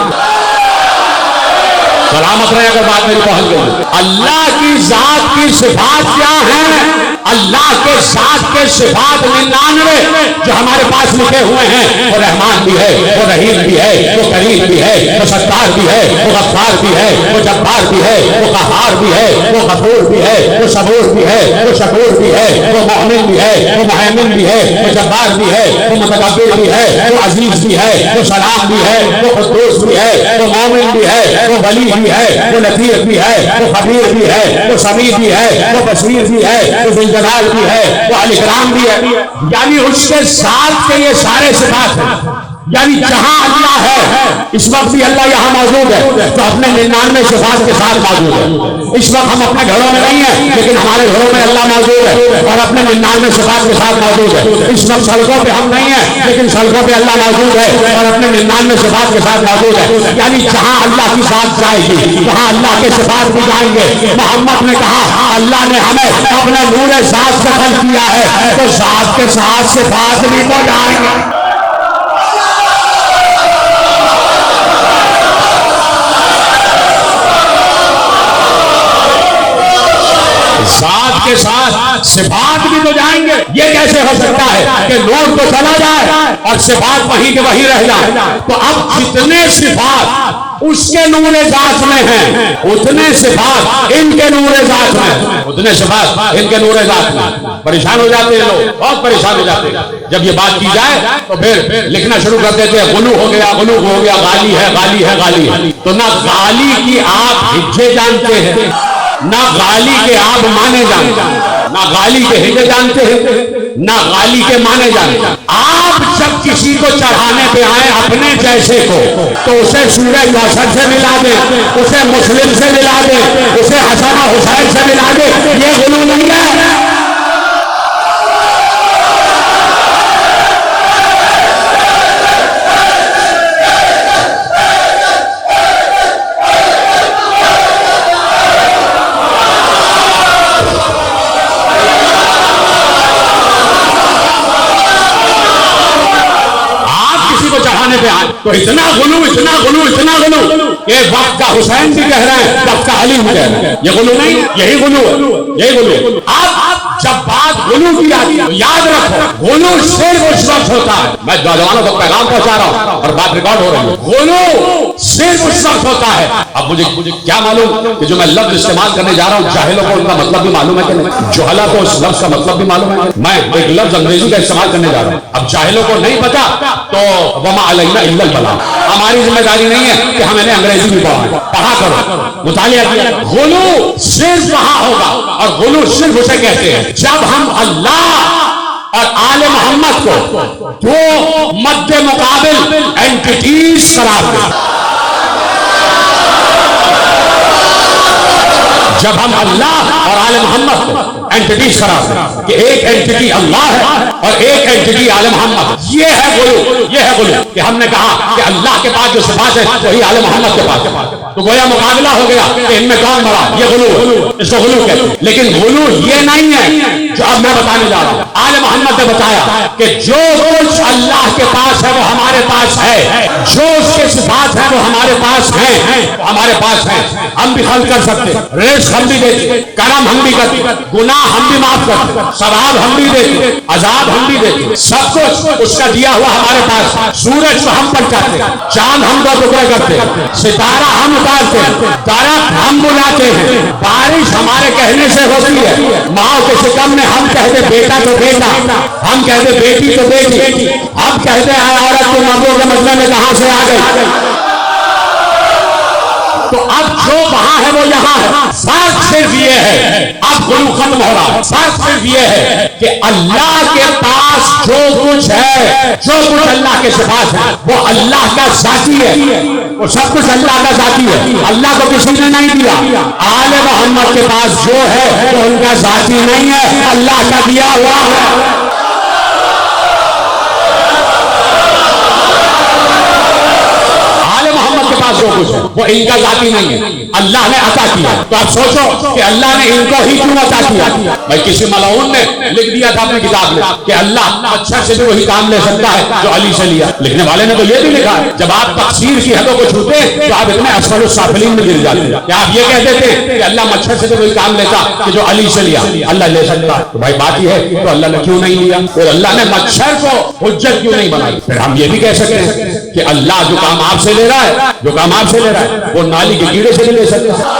سلامت رہے اگر بات میری پہنچ گئی۔ اللہ کی ذات کی صفات کیا ہیں؟ اللہ کے ذات کے صفات 99 جو ہمارے پاس لکھے ہوئے ہیں، وہ رحمان بھی ہے، وہ رحیم بھی ہے، وہ کریم بھی ہے، وہ ستار بھی ہے، وہ غفار بھی ہے، وہ جبار بھی ہے، وہ قہار بھی ہے، وہ غفور بھی ہے، وہ صبور بھی ہے، وہ شکور بھی ہے، وہ مؤمن بھی ہے، وہ مہیمن بھی ہے، وہ جبار بھی ہے، وہ متکبر بھی ہے، وہ عزیز بھی ہے، وہ سلام بھی ہے، وہ قدوس بھی ہے، وہ مومن بھی ہے، وہ ولی بھی ہے، وہ لطیف بھی ہے، وہ خبیر بھی ہے، وہ سمیع بھی ہے، وہ بصیر بھی ہے، وہ جلال بھی ہے، وہ الاکرام بھی ہے، یعنی اس کے ساتھ کے یہ سارے صفات ہیں۔ یعنی جہاں اللہ ہے اس وقت بھی اللہ یہاں موجود ہے تو اپنے 99 صفات کے ساتھ موجود ہے۔ اس وقت ہم اپنے گھروں میں نہیں ہیں لیکن ہمارے گھروں میں اللہ موجود ہے اور اپنے 99 صفات کے ساتھ موجود ہے۔ اس وقت سڑکوں پہ ہم نہیں ہیں لیکن سڑکوں پہ اللہ موجود ہے اور اپنے 99 صفات کے ساتھ موجود ہے۔ یعنی جہاں اللہ کی ذات جائے گی وہاں اللہ کے صفات بھی جائیں گے۔ محمد نے کہا اللہ نے ہمیں اپنے نور ذات سے خلق کیا ہے تو ذات کے ساتھ صفات بھی تو جائیں گے۔ صفات بھی تو جائیں گے. یہ کیسے ہو سکتا ہے کہ نور تو چلا جائے اور صفات وہیں کے وہیں رہ جائے؟ تو اب جتنے صفات اس کے نور ذات میں ہیں اتنے صفات ان کے نور ذات میں، اتنے صفات ان کے نور ذات میں. پریشان ہو جاتے ہیں لوگ، بہت پریشان ہو جاتے ہیں جب یہ بات کی جائے تو پھر لکھنا شروع کر دیتے ہیں غلو ہو گیا، غلو ہو گیا، غالی ہے، غالی ہے، غالی ہے. تو نہ غالی کی آپ ہجے جانتے ہیں، نہ غالی کے آپ مانے جانتے ہیں، نہ غالی کے ہجے جانتے ہیں، نہ غالی کے مانے جانتے ہیں. آپ جب کسی کو چڑھانے پہ آئے اپنے جیسے کو تو اسے سورہ کوثر سے ملا دیں، اسے مسلم سے ملا دیں، اسے حسن و حسین سے ملا دیں. یہ غلو نہیں ہے. تو اتنا غلو اتنا غلو اتنا غلو کہ وقت کا حسین بھی کہہ رہے ہیں، وقت کا علی بھی کہہ رہے ہیں. یہ غلو نہیں ہے، یہی غلو ہے، یہی غلو ہے. اب جب بات غلو کی آتی ہے یاد رکھو غلو صرف اس وقت ہوتا ہے، میں نوجوانوں کو پیغام پہنچا رہا ہوں اور بات ریکارڈ ہو رہی ہے، غلو صرف اس وقت ہوتا ہے. اب مجھے کیا معلوم کہ جو میں لفظ استعمال کرنے جا رہا ہوں جاہلوں کو ان کا مطلب بھی معلوم ہے کہ نہیں، جہلا کو اس لفظ کا مطلب بھی معلوم ہے. میں ایک لفظ انگریزی کا استعمال کرنے جا رہا ہوں، اب جاہلوں کو نہیں پتا تو وما علینا الا البلاغ. ہماری ذمہ داری نہیں ہے کہ ہم انہیں انگریزی بھی پڑھا کرو، مطالعہ کیا. غلو صرف وہاں ہوگا اور غلو صرف اسے کہتے ہیں جب ہم اللہ اور آل محمد کو دو مد مقابل اینٹیٹیز قرار دیں. جب ہم اللہ اور آل محمد کو اینٹیٹیز قرار دیں کہ ایک اینٹیٹی اللہ ہے اور ایک اینٹیٹی آل محمد، یہ ہے غلو. یہ ہے غلو کہ ہم نے کہا کہ اللہ کے پاس جو صفات ہے وہی آل محمد کے پاس، تو گویا مقابلہ ہو گیا کہ ان میں کون بڑا. یہ غلو ہے، اس کو غلو کہتے ہیں. لیکن غلو یہ نہیں ہے جو اب میں بتانے جا رہا ہوں. آل محمد نے بتایا کہ جو کچھ اللہ کے پاس ہے وہ ہمارے پاس ہے، جو اس کے صفات ہیں وہ ہمارے پاس ہیں، ہمارے پاس ہیں. ہم بھی خلق کر سکتے، رزق ہم بھی دیتے، کرم ہم بھی کرتے، گناہ ہم بھی معاف کرتے، ثواب ہم بھی دیتے، عذاب ہم بھی دیتے. سب کچھ اس کا دیا ہوا ہمارے پاس. سورج کو ہم پہنچاتے، چاند ہم دو ٹکڑے کرتے، ستارہ ہم اتارتے، درخت ہم بلاتے ہیں، بارش ہمارے کہنے سے ہوتی ہے. ماں کے شکم میں ہم کہتے بیٹا تو بیٹا، ہم کہتے بیٹی تو بیٹی، ہم کہتے ہیں عورت تو مردوں کے مسئلے میں کہاں سے آ گئی. تو اب جو وہاں ہے وہ یہاں ہے. فرق صرف یہ ہے، اب غلو ختم ہو رہا ہے. فرق صرف یہ ہے کہ اللہ کے پاس جو کچھ ہے، جو کچھ اللہ کے صفات ہے وہ اللہ کا ذاتی ہے، وہ سب کچھ اللہ کا ذاتی ہے. اللہ کو کسی نے نہیں دیا. آل محمد کے پاس جو ہے وہ ان کا ذاتی نہیں ہے، اللہ کا دیا ہوا ہے. جو کچھ ہے وہ ان کا ذاتی نہیں ہے، اللہ نے عطا کیا. تو آپ سوچو کہ اللہ نے ان کو ہی کیوں عطا کیا. بھائی کسی ملعون نے لکھ دیا تھا اپنی کتاب میں کہ اللہ اچھا سے بھی وہی کام لے سکتا ہے جو علی سے لیا. لکھنے والے نے تو یہ بھی لکھا ہے جب آپ تقصیر کی حدوں کو چھوتے تو آپ اتنے اسفل السافلین میں گر جاتے ہیں. کیا آپ یہ کہتے تھے کہ اللہ مچھر سے بھی وہی کام لیتا کہ جو علی سے لیا؟ اللہ لے سکتا ہے. تو بھائی بات یہ ہے تو اللہ نے کیوں نہیں لیا؟ اور اللہ نے مچھر کو حجت کیوں نہیں بنائی؟ پھر ہم یہ بھی کہہ سکتے ہیں کہ اللہ جو کام آپ سے لے رہا ہے، جو کام آپ سے لے رہا ہے وہ نالی کے کیڑے سے بھی لے سکتا ہے،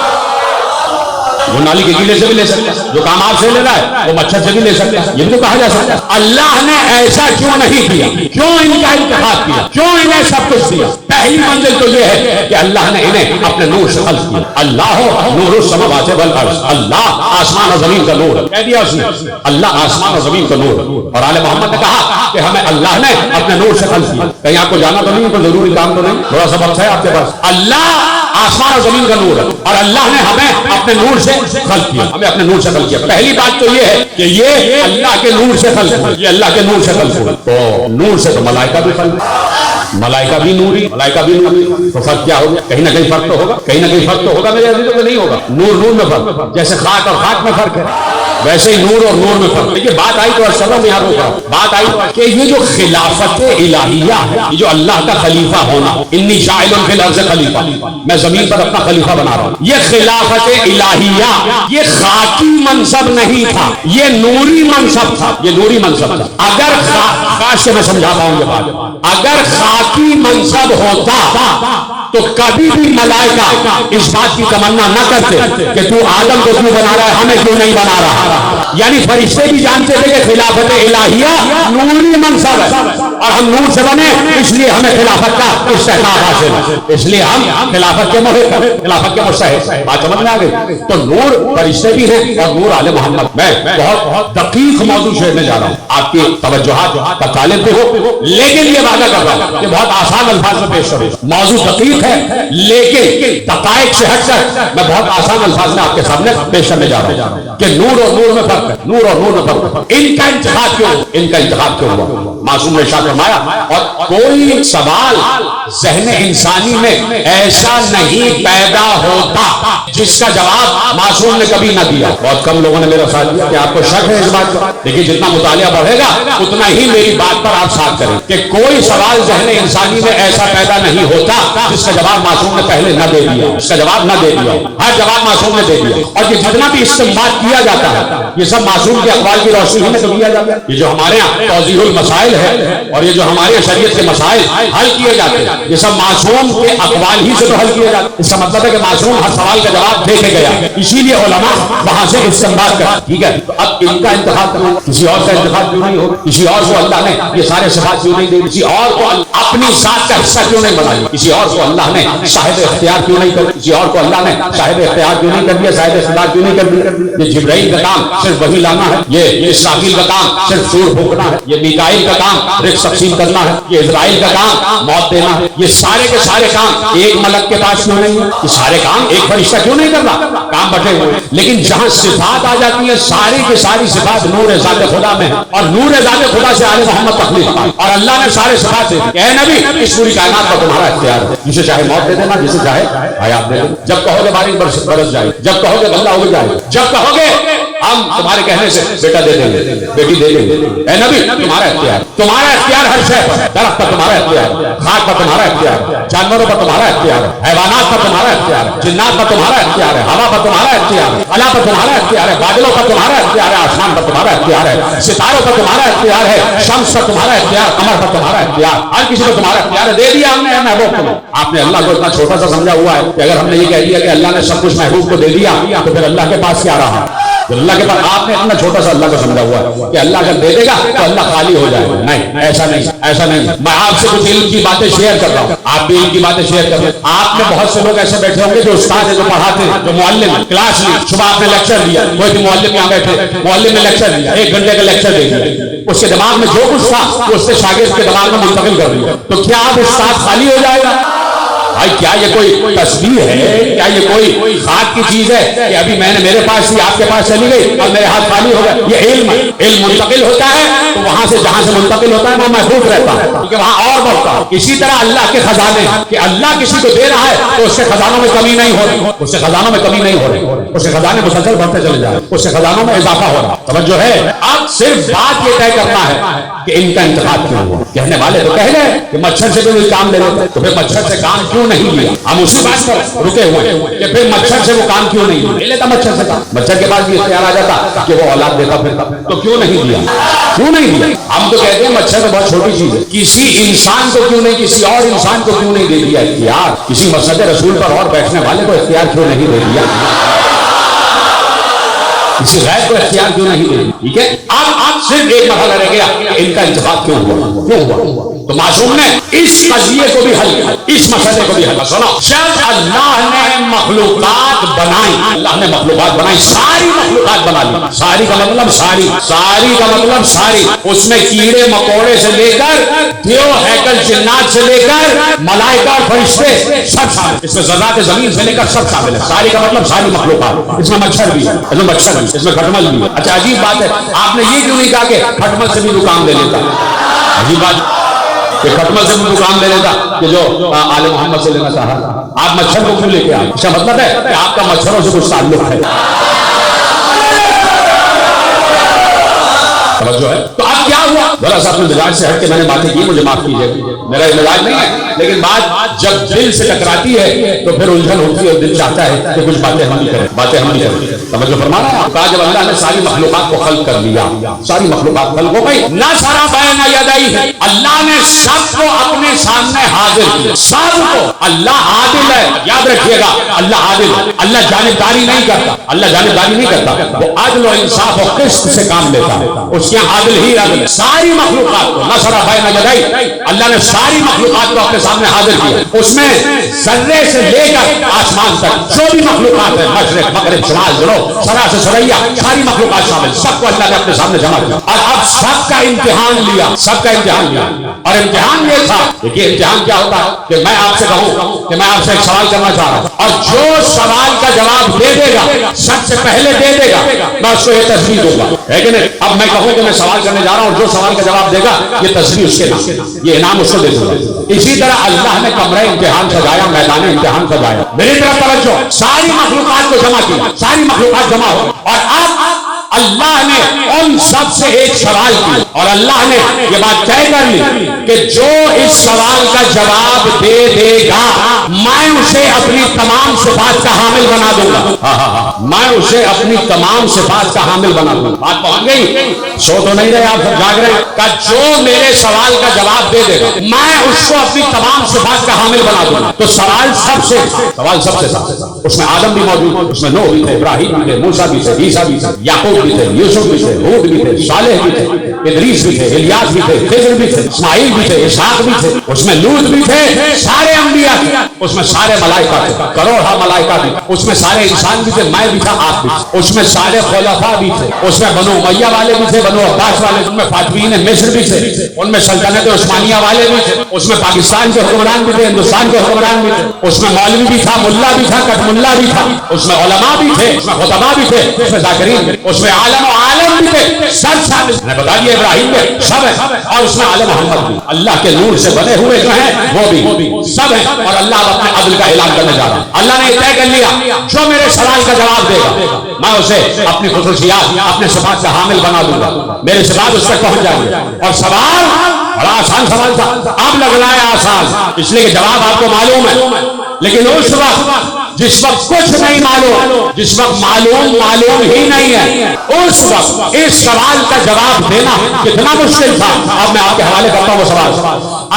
وہ نالی کے کیڑے سے بھی لے سکتا ہے. جو کام آپ سے لے رہا ہے وہ مچھر سے بھی لے سکتا ہے. یہ بھی تو کہا جا سکتا ہے. اللہ نے ایسا کیوں نہیں کیا؟ کیوں ان کا انتخاب کیا؟ کیوں انہیں سب کچھ دیا؟ پہلی منزل تو یہ ہے کہ اللہ نے انہیں اپنے نور سے خلق کیا. اللہ نور السماوات والارض، اللہ آسمان اور زمین کا نور ہے. کہہ دیا اس نے اللہ آسمان اور زمین کا نور ہے. اور آل محمد نے کہا کہ ہمیں اللہ نے اپنے نور سے خلق کیا. کہیں آپ کو جانا تو نہیں، کوئی ضروری کام تو نہیں، تھوڑا سا وقت ہے آپ کے پاس. اللہ آسمان اور زمین کا نور ہے اور اللہ نے ہمیں اپنے نور سے خلق کیا، ہمیں اپنے نور سے خلق کیا. پہلی بات تو یہ ہے کہ یہ اللہ کے نور سے خلق ہوا، یہ اللہ کے نور سے خلق ہوا. تو نور سے تو ملائکہ بھی خلق، ملائکہ بھی نوری، ملائکہ بھی نوری. تو فرق کیا ہوگا؟ کہیں نہ کہیں فرق تو ہوگا، کہیں نہ کہیں فرق تو ہوگا. میرے عزیزوں کو نہیں ہوگا. نور نور میں فرق، جیسے خاک اور خاک میں فرق ہے. ویسے ہی نور اور نور میں فرق. دیکھیے بات آئی تو اصل میں یہاں روکا, بات آئی کہ یہ جو خلافت الہیہ ہے, یہ جو اللہ کا خلیفہ ہونا, انی جاعل فی الارض خلیفہ, میں زمین پر اپنا خلیفہ بنا رہا ہوں, یہ خلافت الہیہ یہ خاکی منصب نہیں تھا, یہ نوری منصب تھا, یہ نوری منصب تھا. اگر خاص سے میں سمجھاتا ہوں یہ بات, اگر خاکی منصب ہوتا تو کبھی بھی ملائکہ اس بات کی تمنا نہ کرتے کہ تو آدم کو کیوں بنا رہا ہے, ہمیں کیوں نہیں بنا رہا. یعنی فرشتے بھی جانتے تھے کہ خلافت الہیہ نوری منصب ہے اور ہم نور سے بنے, اس لیے ہمیں خلافت کا استحقاق حاصل ہے, اس لیے ہم خلافت کے محق, خلافت کے مستحق. بات سمجھ میں آ گئی؟ تو نور فرشتے بھی ہیں اور نور آل محمد. میں بہت دقیق موضوع چھیڑنے جا رہا ہوں, آپ کی توجہات کا طالب بھی ہو, لیکن یہ وعدہ کر رہا ہوں کہ بہت آسان الفاظ میں پیش کروں. موضوع دقیق ہے لیکن دقائق سے ہٹ کر میں بہت آسان الفاظ میں آپ کے سامنے پیش کرنے جا رہا ہوں کہ نور اور نور میں فرق ہے, نور اور نور میں فرق ہے. ان کا انتخاب کیوں, ان کا انتخاب کیوں ہوا؟ معصوم نے ارشاد فرمایا, اور کوئی سوال ذہن انسانی میں ایسا نہیں پیدا ہوتا جس کا جواب معصوم نے کبھی نہ دیا. بہت کم لوگوں نے میرا ساتھ دیا کہ آپ کو شک ہے اس بات کا, لیکن جتنا مطالعہ بڑھے گا اتنا ہی میری بات پر آپ ساتھ کریں کہ کوئی سوال ذہن انسانی میں ایسا پیدا نہیں ہوتا جس کا جواب معصوم نے پہلے نہ دے دیا, اس کا جواب نہ دے دیا, ہر جواب معصوم نے دے دیا. اور یہ جتنا بھی استنباط کیا جاتا ہے یہ سب معصوم کے اقوال کی روشنی میں تو کیا جاتا ہے. یہ جو ہمارے یہاں توضیح المسائل ہے اور یہ جو ہمارے شریعت کے مسائل حل کیے جاتے ہیں یہ سب معصوم کے اقوال ہی سے تو حل کیے جاتے ہیں. اس کا مطلب ہے کہ معصوم ہر سوال کا جواب دے کے گیا, اسی لیے علماء وہاں سے استنباط کرا. ٹھیک ہے, تو اب ان کا انتخاب کرنا, کسی اور کا انتخاب کیوں نہیں ہو, کسی اور کو اللہ نے یہ سارے صفات کیوں نہیں دی, کسی اور کو اپنی ذات کا حصہ کیوں نہیں بنایا, کسی اور کو اللہ نے صاحب اختیار کیوں نہیں کر, کسی اور کو اللہ نے صاحب اختیار کیوں نہیں کر دیا, صاحب اختیار کیوں نہیں کر دیا. یہ جبرائیل کا کام صرف وحی لانا ہے, یہ اسرافیل کا کام صرف سور پھونکنا ہے, یہ میکائیل کا کام رزق تقسیم کرنا ہے, یہ اسرائیل کا کام موت دینا ہے. یہ سارے کے سارے کام ایک ملک کے پاس کیوں نہیں ہے, یہ سارے کام ایک فرشتہ کیوں نہیں کر رہا, کام بٹے ہوئے. لیکن جہاں صفات آ جاتی ہیں ساری کی ساری صفات نور ذات خدا میں ہے, اور نور ذات خدا سے آل محمد تخلیق پائے, اور اللہ نے سارے صفات دے دی. اے نبی اس پوری کائنات کا تمہارا اختیار ہے, جسے چاہے موت دے دینا, جسے چاہے حیات دے دینا. جب کہو گے بارش برس جائے, جب کہو گے غلہ ہو جائے, جب کہو گے ہم تمہارے کہنے سے بیٹا دے دیں گے, بیٹی دے دیں گے. اے نبی تمہارا اختیار, تمہارا اختیار ہر شے پر, درخت پر تمہارا اختیار, خاک پر تمہارا اختیار, جانوروں پر تمہارا اختیار ہے, حیوانات پر تمہارا اختیار ہے, جنات پر تمہارا اختیار ہے, ہوا پر تمہارا اختیار ہے, خلا پر تمہارا اختیار ہے, بادلوں پر تمہارا اختیار ہے, آسمان پر تمہارا اختیار ہے, ستاروں پر تمہارا اختیار ہے, شمس پر تمہارا اختیار, قمر پر تمہارا اختیار, ہر کسی کو تمہارا اختیار ہے. دے دیا ہم نے محبوب کو. آپ نے اللہ کو اتنا چھوٹا سا سمجھا ہوا ہے کہ اگر ہم نے یہ کہہ دیا کہ اللہ نے سب کچھ محبوب کو دے دیا تو پھر اللہ کے پاس کیا رہا. اللہ کے پاس آپ نے اتنا چھوٹا سا اللہ کو سمجھا ہوا ہے کہ اللہ اگر دے دے گا تو اللہ خالی ہو جائے گا. نہیں, ایسا نہیں, ایسا نہیں. میں آپ سے کچھ علم کی باتیں شیئر کر رہا ہوں, آپ بھی علم کی باتیں شیئر کر رہے ہیں. آپ میں بہت سے لوگ ایسے بیٹھے ہوں گے جو استاد ہے, جو پڑھاتے ہیں, جو معلم ہے, کلاس لی, صبح آپ نے لیکچر دیا, کوئی بھی معلم یہاں بیٹھے, معلم نے لیکچر دیا, 1 گھنٹے کا لیکچر دے دیا, اس کے دماغ میں جو کچھ تھا وہ اس سے شاگرد کے دماغ میں منتقل کر دیا, تو کیا آپ استاد خالی ہو جائے گا؟ بھائی کیا یہ کوئی تصویر ہے, کیا یہ کوئی خاک کی چیز ہے کہ ابھی میں نے میرے پاس تھی آپ کے پاس چلی گئی اور میرے ہاتھ خالی ہو گئے؟ یہ علم ہے, علم منتقل ہوتا ہے تو وہاں سے جہاں سے منتقل ہوتا ہے وہ محفوظ رہتا ہے کیونکہ وہاں اور بڑھتا ہے. اسی طرح اللہ کے خزانے کہ اللہ کسی کو دے رہا ہے تو اس کے خزانوں میں کمی نہیں ہو رہی, اس کے خزانوں میں کمی نہیں ہو رہی, اس کے خزانے مسلسل بڑھتے چلے جا رہے, اس کے خزانوں میں اضافہ ہو رہا. توجہ ہے, اب صرف بات یہ طے کرنا ہے کہ ان کا انتخاب کیوں ہوا. کہنے والے تو کہہ گئے کہ مچھر سے کوئی کام لے لیتے, تو پھر مچھر سے کام کیوں نہیں لیا؟ ہم اسی بات پر رکے ہوئے کہ پھر مچھر سے وہ کام کیوں نہیں لے لیتا, مچھر سے کام, مچھر کے پاس بھی اختیار آ جاتا کہ وہ اولاد دیتا پھرتا, تو کیوں نہیں دیا, کیوں نہیں دیا؟ ہم تو کہتے ہیں مچھر تو بہت چھوٹی چیز ہے, کسی انسان کو کیوں نہیں, کسی اور انسان کو کیوں نہیں دے دیا اختیار, کسی مسجد رسول پر اور بیٹھنے والے کو اختیار کیوں نہیں دے دیا, کسی غیر کو اختیار کیوں نہیں دے دیا؟ ٹھیک ہے, اب صرف ایک مرحلہ رہ گیا کہ ان کا انتخاب کیوں ہوا, کیوں ہوا. تو معصوم نے اس قضیے کو بھی حل کیا, اس مسئلے کو بھی حل کیا. سنو, جب اللہ نے مخلوقات بنائی, اللہ نے مخلوقات بنائی, ساری مخلوقات بنا لی, ساری کا مطلب ساری, ساری کا مطلب ساری, اس میں کیڑے مکوڑے سے لے کر دیو ہیکل جنات سے لے کر ملائکہ اور فرشتے سب شامل, اس میں ذرات زمین سے لے کر سب شامل ہے. ساری کا مطلب ساری مخلوقات, اس میں مچھر بھی ہے, اس میں مچھر بھی, اس میں کھٹمل بھی ہے. اچھا عجیب بات ہے, آپ نے یہ کیوں نہیں کہا کہ کھٹمل سے بھی زکام لے لیتا؟ عجیب بات کہ کھٹمل سے بھی زکام لے لیتا کہ جو آل محمد سے لینا چاہا, آپ مچھر کو کیوں لے کے آئے؟ اس کا مطلب ہے کہ آپ کا مچھروں سے کچھ تعلق ہے. توجہ ہے؟ تو اب کیا ہوا؟ ذرا سا اپنے مزاج سے ہٹ کے میں نے باتیں کی، مجھے معاف کیجیے، میرا یہ مزاج نہیں ہے، لیکن بات جب دل سے ٹکراتی ہے تو پھر الجھن ہوتی ہے اور دل چاہتا ہے کہ کچھ باتیں ہم بھی کریں، توجہ فرمانا ہے۔ کہا جب اللہ نے ساری مخلوقات کو خلق کر لیا، ساری مخلوقات خلق ہو گئی، نہ سارا بین یدیہ ہے، اللہ نے سب کو اپنے سامنے حاضر کیا، سب کو۔ اللہ عادل ہے، یاد رکھیے گا، اللہ عادل ہے، اللہ جانبداری نہیں کرتا، اللہ جانبداری نہیں کرتا، وہ عدل و انصاف و قسط سے کام لیتا ہے، اس کے عادل ہی عدل ہے۔ ساری مخلوقات کو نصر بین یدیہ، اللہ نے ساری مخلوقات کو اپنے سامنے حاضر کیا، اس میں ذرے سے لے کر آسمان تک جو بھی مخلوقات ہے، مشرق مغرب شمال جنوب سرا سے سریا، ساری مخلوقات شامل، سب کو اللہ نے اپنے سامنے جمع کیا، اور اب سب کا امتحان لیا، سب کا امتحان لیا، اور امتحان یہ تھا، دیکھیے امتحان کیا ہوتا ہے کہ میں آپ سے کہوں کہ میں آپ سے ایک سوال کرنا چاہ رہا ہوں، اور جو سوال کا جواب دے دے گا، سب سے پہلے دے دے گا، میں اس کو یہ تصویر دوں گا، ہے کہ نہیں؟ اب میں کہوں کہ میں سوال کرنے جا رہا ہوں، جو سوال کا جواب دے گا یہ تصویر اس کے نام، یہ انعام اس کو دے دوں گا۔ اسی طرح اللہ نے کمرہ امتحان سجایا، میدان امتحان سجایا، میری طرف توجہ، ساری مخلوقات کو جمع کی، ساری مخلوقات جمع ہو، اور اب اللہ نے ان سب سے ایک سوال کی، اور اللہ نے یہ بات طے کر لی کہ جو اس سوال کا جواب دے دے گا میں اسے اپنی تمام صفات کا حامل بنا دوں گا، میں اسے اپنی تمام صفات کا حامل بنا دوں گا۔ بات پہنچ گئی؟ سو تو نہیں رہے آپ سب، جاگ رہے ہیں؟ کہ جو میرے سوال کا جواب دے دے گا میں اس کو اپنی تمام صفات کا حامل بنا دوں گا۔ تو سوال سب سے تھا، اس میں آدم بھی موجود، اس میں نوح بھی تھے، ابراہیم بھی تھے، موسیٰ بھی تھے، عیسیٰ بھی تھے، یعقوب بھی تھے، یوسف بھی تھے، ہود بھی تھے، صالح بھی تھے، ادریس بھی تھے، الیاس بھی تھے، خضر بھی تھے، اسماعیل بھی تھے، اسحاق بھی تھے، اس میں لوط بھی تھے، سارے انبیاء تھے، اس میں سارے ملائکہ تھے، کروڑا ملائکہ بھی، اس میں سارے انسان بھی تھے، میں بھی تھا، آپ بھی تھے، اس میں سارے خلفاء بھی تھے، اس میں بنو امیہ والے بھی تھے، بنو عباس والے، ان میں فاطمیین مصر بھی تھے، ان میں سلطنت عثمانیہ والے بھی تھے، اس میں پاکستان کے حکمران بھی تھے، ہندوستان کے حکمران بھی تھے، اس میں مولوی بھی تھا، ملا بھی تھا، کٹ ملا بھی تھا، اس میں علماء بھی تھے، اس میں خطباء بھی تھے، اس میں ذاکرین بھی، اس میں عالم و عالم بھی تھے، سب شامل، میں نے بتا دیا ابراہیم کے سب ہے، اور اس میں آل محمد بھی، اللہ کے نور سے بنے ہوئے جو ہیں وہ بھی سب ہیں، اور اللہ اب اپنے عدل کا اعلان کرنے جا رہا ہے۔ اللہ نے طے کر لیا جو میرے سوال کا جواب دے گا میں اسے اپنی خصوصیات، اپنے صفات کا حامل بنا دوں گا، میرے صفات اس تک پہنچ جائیں گے۔ اور سوال بڑا آسان سوال تھا، اب لگ رہا ہے آسان، اس لیے کہ جواب آپ کو معلوم ہے، لیکن اس وقت جس وقت کچھ نہیں معلوم، جس وقت معلوم ہی نہیں ہے، اس وقت اس سوال کا جواب دینا کتنا مشکل تھا۔ اب میں آپ کے حوالے کرتا ہوں وہ سوال۔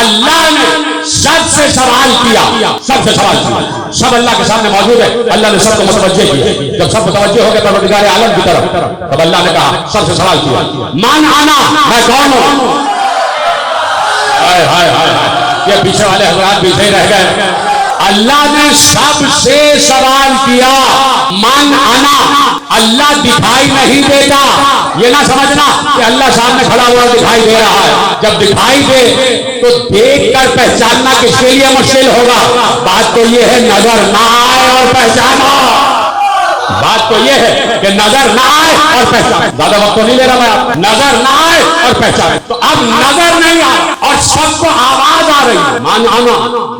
اللہ نے سب سے سوال کیا، سب سے سوال کیا، سب اللہ کے سامنے موجود ہے، اللہ نے سب کو متوجہ کیا، جب سب متوجہ ہو گئے پروردگار عالم کی طرف، تب اللہ نے کہا سب سے سوال کیا، من انا، میں کون ہوں؟ ہائے ہائے ہائے، یہ پیچھے والے حضرات پیچھے ہی رہ گئے۔ اللہ نے سب سے سوال کیا، من انا، اللہ دکھائی نہیں دیتا، یہ نہ سمجھنا کہ اللہ سامنے کھڑا ہوا دکھائی دے رہا ہے، جب دکھائی دے تو دیکھ کر پہچاننا کس کے لیے مشکل ہوگا، بات تو یہ ہے نظر نہ آئے اور پہچانو، بات تو یہ ہے کہ نظر نہ آئے اور پہچان، زیادہ وقت تو نہیں لے رہا میں آپ، نظر نہ آئے اور پہچان، تو اب نظر نہیں آئے اور سب کو آواز آ رہی ہے، من انا،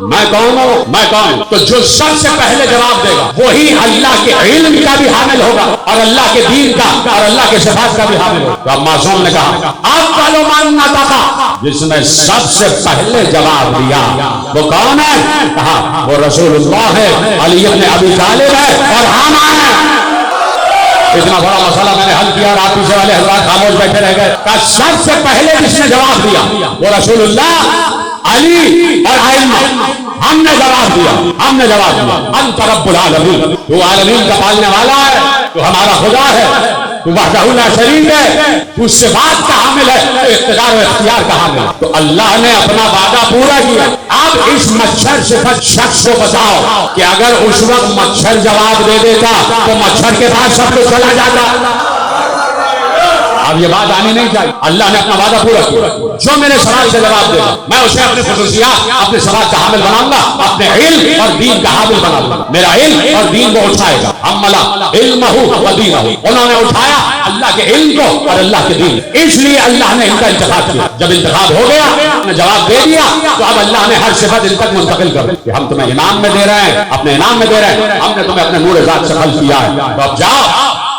میں کون ہوں، میں کون ہوں، تو جو سب سے پہلے جواب دے گا وہی اللہ کے علم کا بھی حامل ہوگا اور اللہ کے دین کا اور اللہ کے صفات کا بھی حامل ہوگا۔ تو اب معصوم نے کہا اول من نطق، جس نے سب سے پہلے جواب دیا وہ کون ہے؟ کہا وہ رسول اللہ ہے، علی بن ابی طالب ہے، اور ہم ہیں۔ اتنا بڑا مسئلہ میں نے حل کیا اور آپ پیچھے والے حضرات خاموش بیٹھے رہ گئے۔ کہ سب سے پہلے جس نے جواب دیا وہ رسول اللہ، علی اور ائمہ، ہم نے جواب دیا، ہم نے جواب دیا انت رب العالمین، تو عالمین کا پالنے والا ہے، تو ہمارا خدا ہے، تو وحدہ لا شریک ہے، تو صفات کا حامل ہے، تو اقتدار و اختیار کا حامل ہے۔ تو اللہ نے اپنا وعدہ پورا کیا۔ اب اس مچھر صفت شخص کو بتاؤ کہ اگر اس وقت مچھر جواب دے دیتا تو مچھر کے پاس سب کچھ چلا جاتا۔ اب یہ بات آنی نہیں چاہیے، اللہ نے اپنا وعدہ پورا کیا، جو میرے سوال کا جواب دے گا میں اسے اپنے خصوصیات، اپنے صفات کا حامل بناؤں گا، اپنے علم اور دین کا حامل بناؤں گا، میرا علم اور دین کو اٹھائے گا، حملہ علمہ و دینہ، انہوں نے اٹھایا اللہ کے علم کو اور اللہ کے دین، اس لیے اللہ نے ان کا انتخاب کیا۔ جب انتخاب ہو گیا، نے جواب دے دیا، تو اب اللہ نے ہر صفت ان تک منتقل کر دی کہ ہم تمہیں انعام میں دے رہے ہیں، اپنے انعام میں دے رہے ہیں، ہم نے تمہیں اپنے نور ذات سے خلق کیا ہے، تو اب جاؤ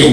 AD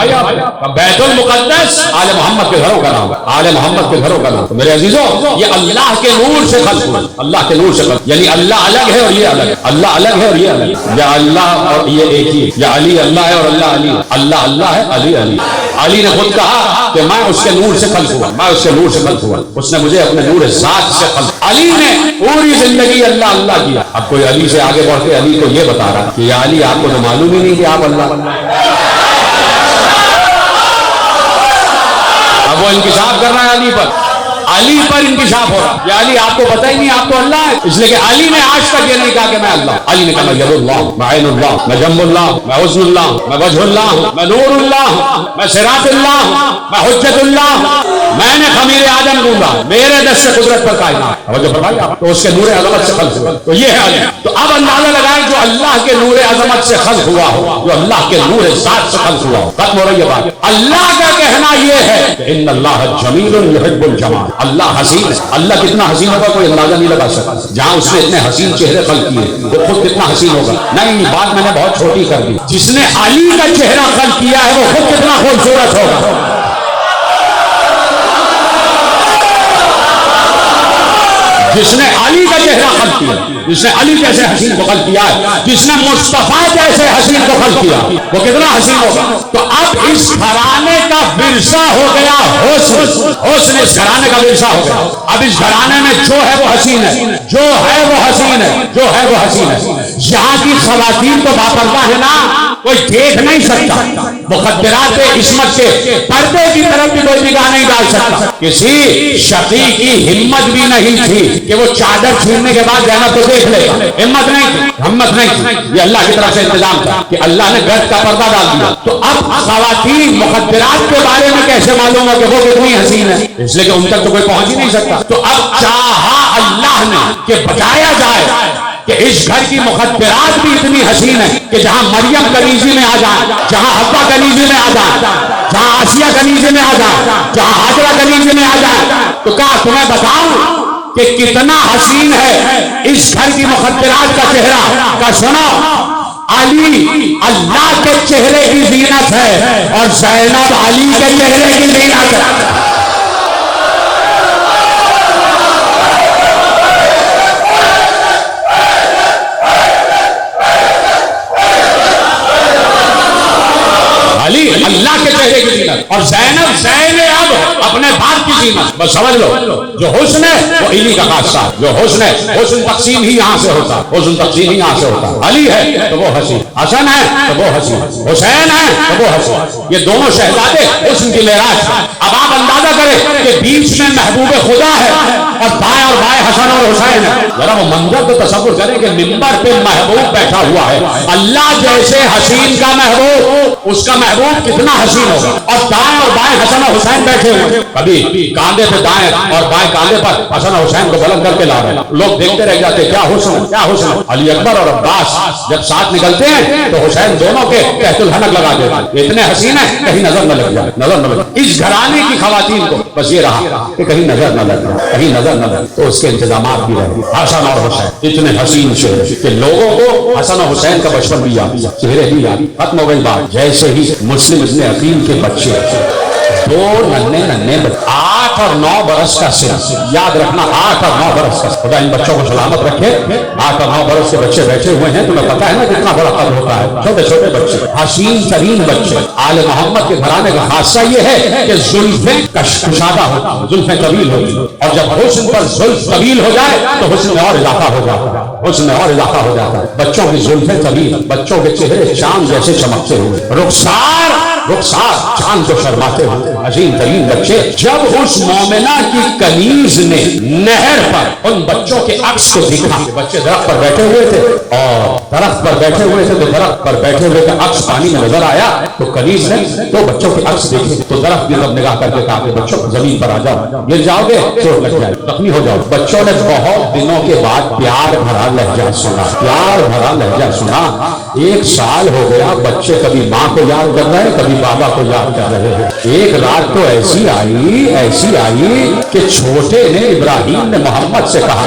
فرمایا بیت المقدس آل محمد کے گھروں کا نام ہے، آل محمد کے گھروں کا نام. میرے عزیزوں یہ اللہ کے نور سے خلق ہوا، اللہ کے نور سے خلق، یعنی اللہ الگ ہے اور یہ الگ ہے، اللہ الگ ہے اور یہ الگ ہے، یا اللہ اور یہ ایک ہی ہے، یا علی اللہ ہے اور اللہ علی ہے، اللہ اللہ ہے، علی علی. علی نے خود کہا کہ میں اس کے نور سے خلق ہوا، میں اس کے نور سے خلق ہوا، اس نے مجھے اپنے نور ذات سے خلق. علی نے پوری زندگی اللہ اللہ کیا. اب کوئی علی سے آگے بڑھ کے علی کو یہ بتا رہا کہ یا علی آپ کو تو معلوم ہی نہیں کہ آپ اللہ. اب وہ انکشاف کر رہا ہے علی پر انکشاف ہو رہا ہے. یا علی آپ کو پتہ ہی نہیں آپ تو اللہ ہے. اس لیے کہ علی نے آج تک یہ نہیں کہا کہ میں اللہ. علی نے کہا میں ید اللہ، میں عین اللہ، میں جنب اللہ، میں حسن اللہ، میں وجہ اللہ، میں نور اللہ، میں صراط اللہ، میں حجت اللہ. میں نے خمیر آدم ڈھونڈا، میرے دست سے قدرت پر کائنات. توجہ فرمائیے آپ، تو اس کے نور عظمت سے خلق ہوا. تو یہ ہے علی. تو اب اندازہ لگائیں جو اللہ کے نور عظمت سے خلق ہوا ہو، جو اللہ کے نور ذات سے خلق ہوا ہو. ختم ہو رہی ہے بات. اللہ کا کہنا یہ ہے کہ ان اللہ جمیل یحب الجمال. اللہ حسین ہے. اللہ کتنا حسین ہوگا کوئی اندازہ نہیں لگا سکتا. جہاں اس نے اتنے حسین چہرے خلق کیے وہ خود کتنا حسین ہوگا. نہیں بات میں نے بہت چھوٹی کر دی. جس نے علی کا چہرہ خلق کیا ہے وہ خود کتنا خوبصورت ہوگا. جس نے علی کا چہرہ خلق کیا، جس نے علی جیسے حسین کو خلق کیا ہے، جس نے مصطفیٰ جیسے حسین کو خلق کیا وہ کتنا حسین ہوگا. تو اب اس گھرانے کا ورثہ ہو گیا حسن اس گھرانے کا ورثہ ہو گیا. اب اس گھرانے میں جو ہے وہ حسین ہے، جو ہے وہ حسین ہے، جو ہے وہ حسین ہے. یہاں کی خواتین تو باپردہ ہے نا، کوئی دیکھ نہیں سکتا. مخدرات عصمت کے پردے کی طرف بھی کوئی نگاہ نہیں ڈال سکتا. کسی شقی کی ہمت بھی نہیں تھی کہ وہ چادر چھیننے کے بعد زینب کو دیکھ لے گا. ہمت نہیں تھی. یہ اللہ کی طرف سے انتظام تھا کہ اللہ نے گرد کا پردہ ڈال دیا. تو اب خواتین مخدرات کے بارے میں کیسے معلوم ہو کہ وہ کتنی حسین ہے؟ اس لیے کہ ان تک تو کوئی پہنچ ہی نہیں سکتا. تو اب چاہا اللہ نے کہ بچایا جائے کہ اس گھر کی مخدرات بھی اتنی حسین ہے کہ جہاں مریم کنیزی میں آ جائے، جہاں حوا کنیزی میں آ جائے، جہاں آسیہ کنیزی میں آ جائے، جہاں حاجرہ کنیزی میں آ جائے. تو کہا تمہیں بتاؤں کہ کتنا حسین ہے اس گھر کی مخدرات کا چہرہ. کا سنو علی اللہ کے چہرے کی زینت ہے اور زینب علی کے چہرے کی زینت ہے. علی اللہ کے چہرے کی زینت اور زینب اب اپنے باپ کی زینت. بس سمجھ لو جو حسن ہے وہ علی کا خاصہ ہے. جو حسن ہے حسن تقسیم ہی یہاں سے ہوتا، حسن تقسیم ہی یہاں سے ہوتا. علی ہے تو وہ حسین، حسن ہے تو وہ حسین، حسین ہے تو وہ حسین. یہ دونوں شہزادے حسن کی معراج ہیں. اب آپ اندازہ کریں کہ بیچ میں محبوب خدا ہے اور بائیں حسن اور حسین ہے. ذرا وہ منظر تو تصور کریں کہ منبر پہ محبوب بیٹھا ہوا ہے. اللہ جیسے حسین کا محبوب، اس کا محبوب کتنا حسین ہوگا. اور دائیں اور بائیں حسن اور حسین بیٹھے ہوئے. کبھی کاندھے پہ دائیں اور بائیں کاندھے پر حسن اور حسین کو بلند کر کے لا رہے ہیں. لوگ دیکھتے رہ جاتے کیا حسن، کیا حسن. علی اکبر اور عباس جب ساتھ نکلتے ہیں تو حسین دونوں کے تحت الحنک لگا دیتے ہیں. اتنے حسین ہیں کہیں نظر نہ لگ جائے، نظر نہ لگ جائے. اس گھرانے کی خواتین کو بس یہ رہا کہ کہیں نظر نہ لگ جائے، کہیں نظر نہ لگ. تو اس کے انتظامات بھی رہے. حسن اور حسین اتنے حسین چہرے کہ لوگوں کو حسن اور حسین کا بچپن بھی یاد، چہرے بھی یاد. ختم ہو گئی بات. جیسے ہی مسلم ابن عقیل کے بچے، دو ننھے 8 اور 9 برس کا سن، یاد رکھنا 8 اور 9 برس کا. خدا ان بچوں کو سلامت رکھے. 8 اور 9 برس کے بچے بیٹھے ہوئے ہیں. تمہیں پتا ہے نا کتنا بڑا قدر ہوتا ہے. چھوٹے چھوٹے بچے، حسین ترین بچے. آل محمد کے گھرانے کا خاصہ یہ ہے کہ زلفیں کشادہ ہوتی، زلفیں طویل ہوتی. اور جب حسن پر زلف طویل ہو جائے تو حسن میں اور اضافہ ہو جاتا ہے، حسن میں اور اضافہ ہو جاتا ہے. بچوں کی زلفیں طویل، بچوں کے چہرے چاند جیسے چمکتے ہوئے، رخسار چاند کو شرماتے ہوئے حسین ترین بچے. جب اس مومنہ کی کنیز نے نہر پر ان بچوں کے عکس کو دیکھا، بچے درخت پر بیٹھے ہوئے تھے اور درخت پر بیٹھے ہوئے تھے تو درخت پر بیٹھے ہوئے کا عکس پانی میں نظر آیا تو کنیز نے دو بچوں کے عکس دیکھے تو درخت کی طرف نگاہ کر کے کہا کہ بچوں زمین پر آ جاؤ، گر جاؤ گے چوٹ لگ جائے، زخمی ہو جاؤ. بچوں نے بہت دنوں کے بعد پیار بھرا لہجہ سنا، پیار بھرا لہجہ سنا. 1 سال ہو گیا بچے کبھی ماں کو یاد کر رہے ہیں، کبھی بابا کو یاد کر رہے ہیں. ایک رات تو ایسی آئی کہ چھوٹے نے ابراہیم نے محمد سے کہا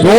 2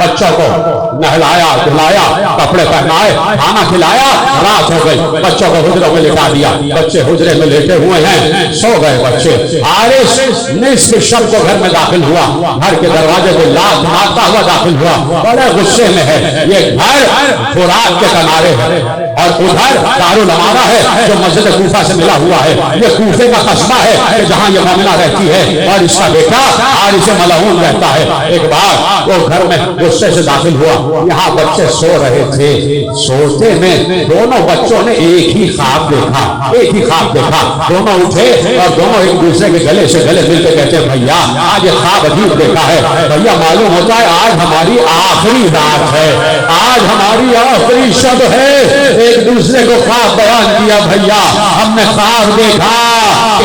بچوں کو نہلایا دھلایا، کپڑے پہنائے، کھانا کھلایا، رات ہو گئی، بچوں کو حجروں میں لٹا دیا، بچے حجرے میں لیٹے ہوئے ہیں، سو گئے بچے۔ حارث نصف شب کو گھر میں داخل ہوا، گھر کے دروازے کو لات مارتا ہوا داخل ہوا، بڑے غصے میں ہے۔ یہ گھر فرات کے کنارے ہے اور ادھر دارالامارہ ہے جو مسجد کوفہ سے ملا ہوا ہے۔ یہ کوفے کا قصبہ ہے جہاں یہ مومنہ رہتی ہے اور اس کا بیٹا حارث ملعون رہتا ہے۔ ایک بار وہ گھر میں غصے سے داخل ہوا، یہاں بچے سو رہے تھے، سوتے میں دونوں بچوں نے ایک ہی خواب دیکھا، ایک ہی خواب دیکھا۔ دونوں اٹھے اور دونوں ایک دوسرے کے گلے سے گلے مل کے کہتے ہیں بھیا آج یہ خواب عجیب دیکھا ہے، بھیا معلوم ہوتا ہے آج ہماری آخری رات ہے، آج ہماری آخری شب ہے۔ ایک دوسرے کو خواب بیان کیا، بھیا ہم نے خواب دیکھا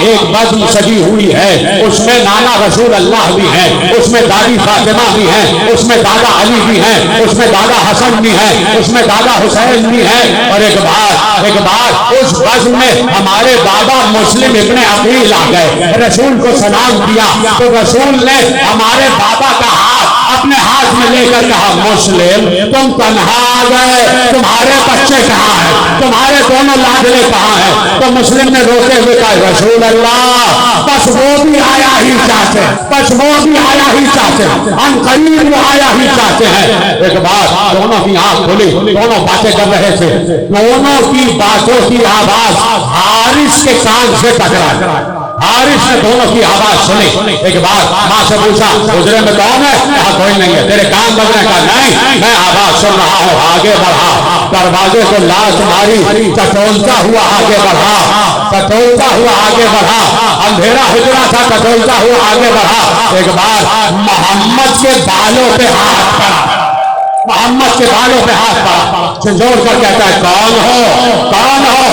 ایک بزم سجی ہوئی ہے، اس میں نانا رسول اللہ بھی ہیں، اس میں دادی فاطمہ بھی ہیں، اس میں دادا علی بھی ہیں، اس میں دادا حسن بھی ہیں، اس میں دادا حسین بھی ہیں۔ اور ایک بار اس بزم میں ہمارے بابا مسلم ابن عقیل آ گئے، رسول کو سلام دیا تو رسول نے ہمارے بابا کا ہاتھ اپنے ہاتھ میں لے کر کہا مسلم تم تنہا آ گئے، تمہارے بچے کہاں ہیں، تمہارے دونوں لاڈلے کہاں ہیں؟ تو مسلم نے روتے ہوئے کہا رسول اللہ بس وہ بھی آیا ہی چاہتے، بس وہ بھی آیا ہی چاہتے، ہم قریب وہ آیا ہی چاہتے ہیں۔ ایک بار دونوں کی آنکھ کھلی، دونوں باتیں کر رہے تھے، دونوں کی باتوں کی آواز حارث کے کان سے ٹکرا۔ حارث نے دونوں کی آواز سنی۔ ایک بار ماں سے پوچھا حجرے میں کون ہے؟ کہا کوئی نہیں ہے۔ تیرے کان بج رہے؟ کہا نہیں میں آواز سن رہا ہوں۔ آگے بڑھا، دروازے کو لاش ماری، ٹٹولتا ہوا آگے بڑھا، ٹٹولتا ہوا آگے بڑھا، اندھیرا حجرہ تھا، ٹٹولتا ہوا آگے بڑھا۔ ایک بار محمد کے بالوں پہ ہاتھ پڑا، محمد کے بالوں پہ ہاتھ پڑا، جھنجھوڑ کر کہتا ہے کون ہو، کون ہو؟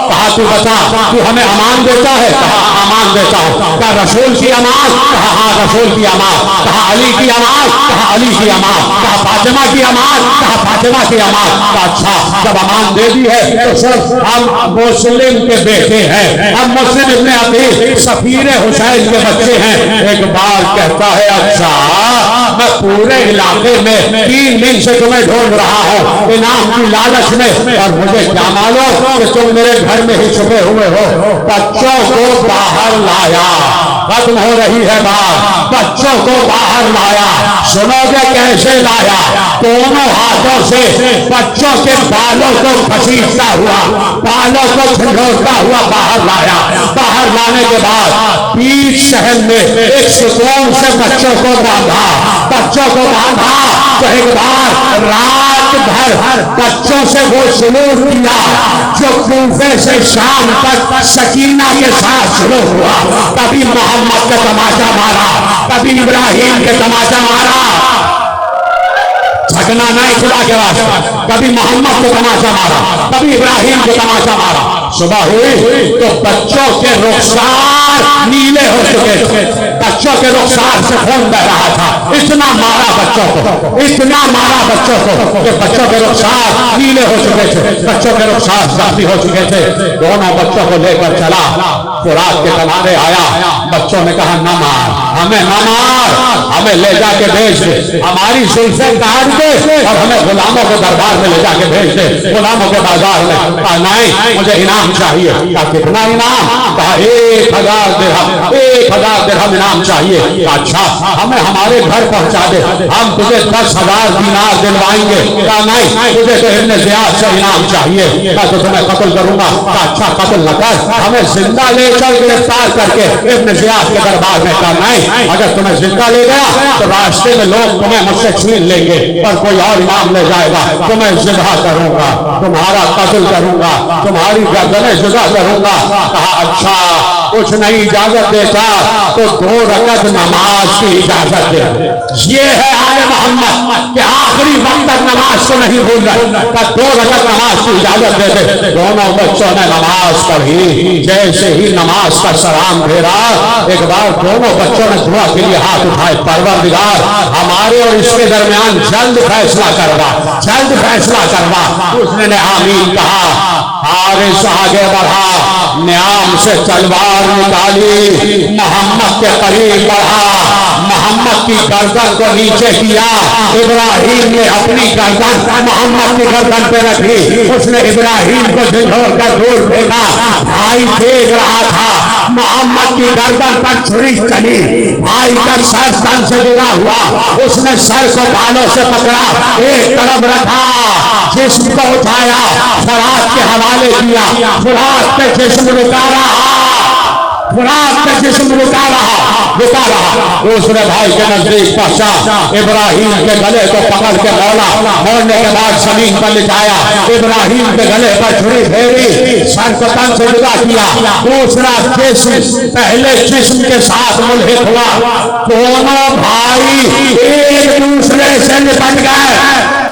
کہا تو بتا، تو ہمیں امان دیتا ہے؟ کہا امان دیتا ہوں۔ کہا رسول کی امان؟ کہا ہاں رسول کی امان۔ کہا علی کی امان؟ کہا علی کی امان۔ کہا فاطمہ کی امان؟ کہا فاطمہ کی امان۔ کہا اچھا جب امان دے دی ہے تو صرف ہم مسلم کے بیٹے ہیں، ہم مسلم ابن عقیل سفیر حسین کے بچے ہیں۔ ایک بار کہتا ہے اچھا میں پورے علاقے میں 3 دن سے تمہیں ڈھونڈ رہا ہوں انعام کی لالچ میں، اور مجھے کیا معلوم کہ تم میرے گھر میں ہی چھپے ہوئے ہو۔ بچوں کو باہر لایا، ختم ہو رہی ہے بات، بچوں کو باہر لایا۔ سنو گے کیسے لایا؟ دونوں ہاتھوں سے بچوں کے بالوں کو کھسیٹتا ہوا، بالوں کو جھنجھوڑتا ہوا باہر لایا۔ باہر لانے کے بعد بیچ شہر میں ایک ستون سے بچوں کو باندھا، بچوں کو باندھا تو ایک بار رات بھر بچوں سے وہ سلوک کیا جو کوفے سے شام تک سکینہ کے ساتھ سلوک ہوا۔ کبھی محمد کا تماشا مارا، کبھی ابراہیم کے تماشا مارا، جھگنا نہیں خدا کے واسطے، کبھی محمد کو تماشا مارا، کبھی ابراہیم کو تماشا مارا۔ صبح ہوئی تو بچوں کے رخسار نیلے ہو چکے تھے، بچوں کے رخسار سے خون بہ رہا تھا، اتنا مارا بچوں کو، اتنا مارا بچوں کو کہ بچوں کے رخسار نیلے ہو چکے تھے، بچوں کے رخسار زخمی ہو چکے تھے۔ دونوں بچوں کو لے کر چلا، فرات کے کنارے آیا، بچوں نے کہا نہ مار، ہمیں نہ مار، ہمیں لے جا کے بھیج دے، ہماری زلفیں کاٹ دے اور ہمیں غلاموں کے دربار میں لے جا کے بھیج دے، غلاموں کے بازار میں۔ کہا نہیں مجھے انعام چاہیے۔ کہا کتنا انعام؟ کہا 1000 درہم، 1000 درہم انعام چاہیے۔ اچھا ہمیں ہمارے گھر پہنچا دے، ہم تجھے 10,000 دینار دلوائیں گے۔ کہا نہیں مجھے تو ابن زیاد سے انعام چاہیے، میں تو تمہیں قتل کروں گا۔ کہا اچھا قتل نہ کر، ہمیں زندہ لے چل گرفتار کر کے ابن زیاد کے دربار میں۔ کہا نہیں اگر تمہیں زندہ لے گیا تو راستے میں لوگ تمہیں مجھ سے چھین لیں گے اور کوئی اور انعام لے جائے گا، تمہیں ذبح کروں گا، تمہارا قتل کروں گا، تمہاری گردنیں جدا کروں گا۔ کہا اچھا کچھ نہیں اجازت دیتا تو 2 رکعت نماز کی اجازت دے۔ یہ ہے آل محمد کہ آخری وقت تک نماز کو نہیں بھول رہے، کہ 2 رکعت نماز کی اجازت دے دے۔ دونوں بچوں نے نماز پڑھی، جیسے ہی نماز کا سلام پھیرا ایک بار دونوں بچوں نے دعا کے لیے ہاتھ اٹھائے، پروردگار ہمارے اور اس کے درمیان جلد فیصلہ کروا، جلد فیصلہ کروا۔ اس نے آمین کہا۔ حارث آگے بڑھا، نیام سے تلوار نکالی، محمد کے قریب بڑھا، محمد کی گردن کو نیچے کیا، ابراہیم نے اپنی گردن محمد کی گردن پہ رکھی، اس نے ابراہیم کو جھنجھوڑ کر دور پھینکا، بھائی دیکھ رہا تھا محمد کی گردن پر چھری چلی، بھائی کا سر تن سے جڑا ہوا، اس نے سر کو بالوں سے پکڑا، ایک طرف رکھا، جسم کو اٹھایا، فرات کے حوالے کیا، فرات پہ جسم رکا رہا، فرات پہ جسم رکا رہا، دوسرے بھائی کے نزدیک پہنچا، ابراہیم کے گلے کو پکڑ کے موڑنے کے بعد زمین پر لٹایا، ابراہیم کے گلے پر چھری پھیری، سر کو تن سے جدا کیا، دوسرا جسم پہلے جسم کے ساتھ ملحق ہوا، دونوں بھائی ایک دوسرے سے لپٹ گئے۔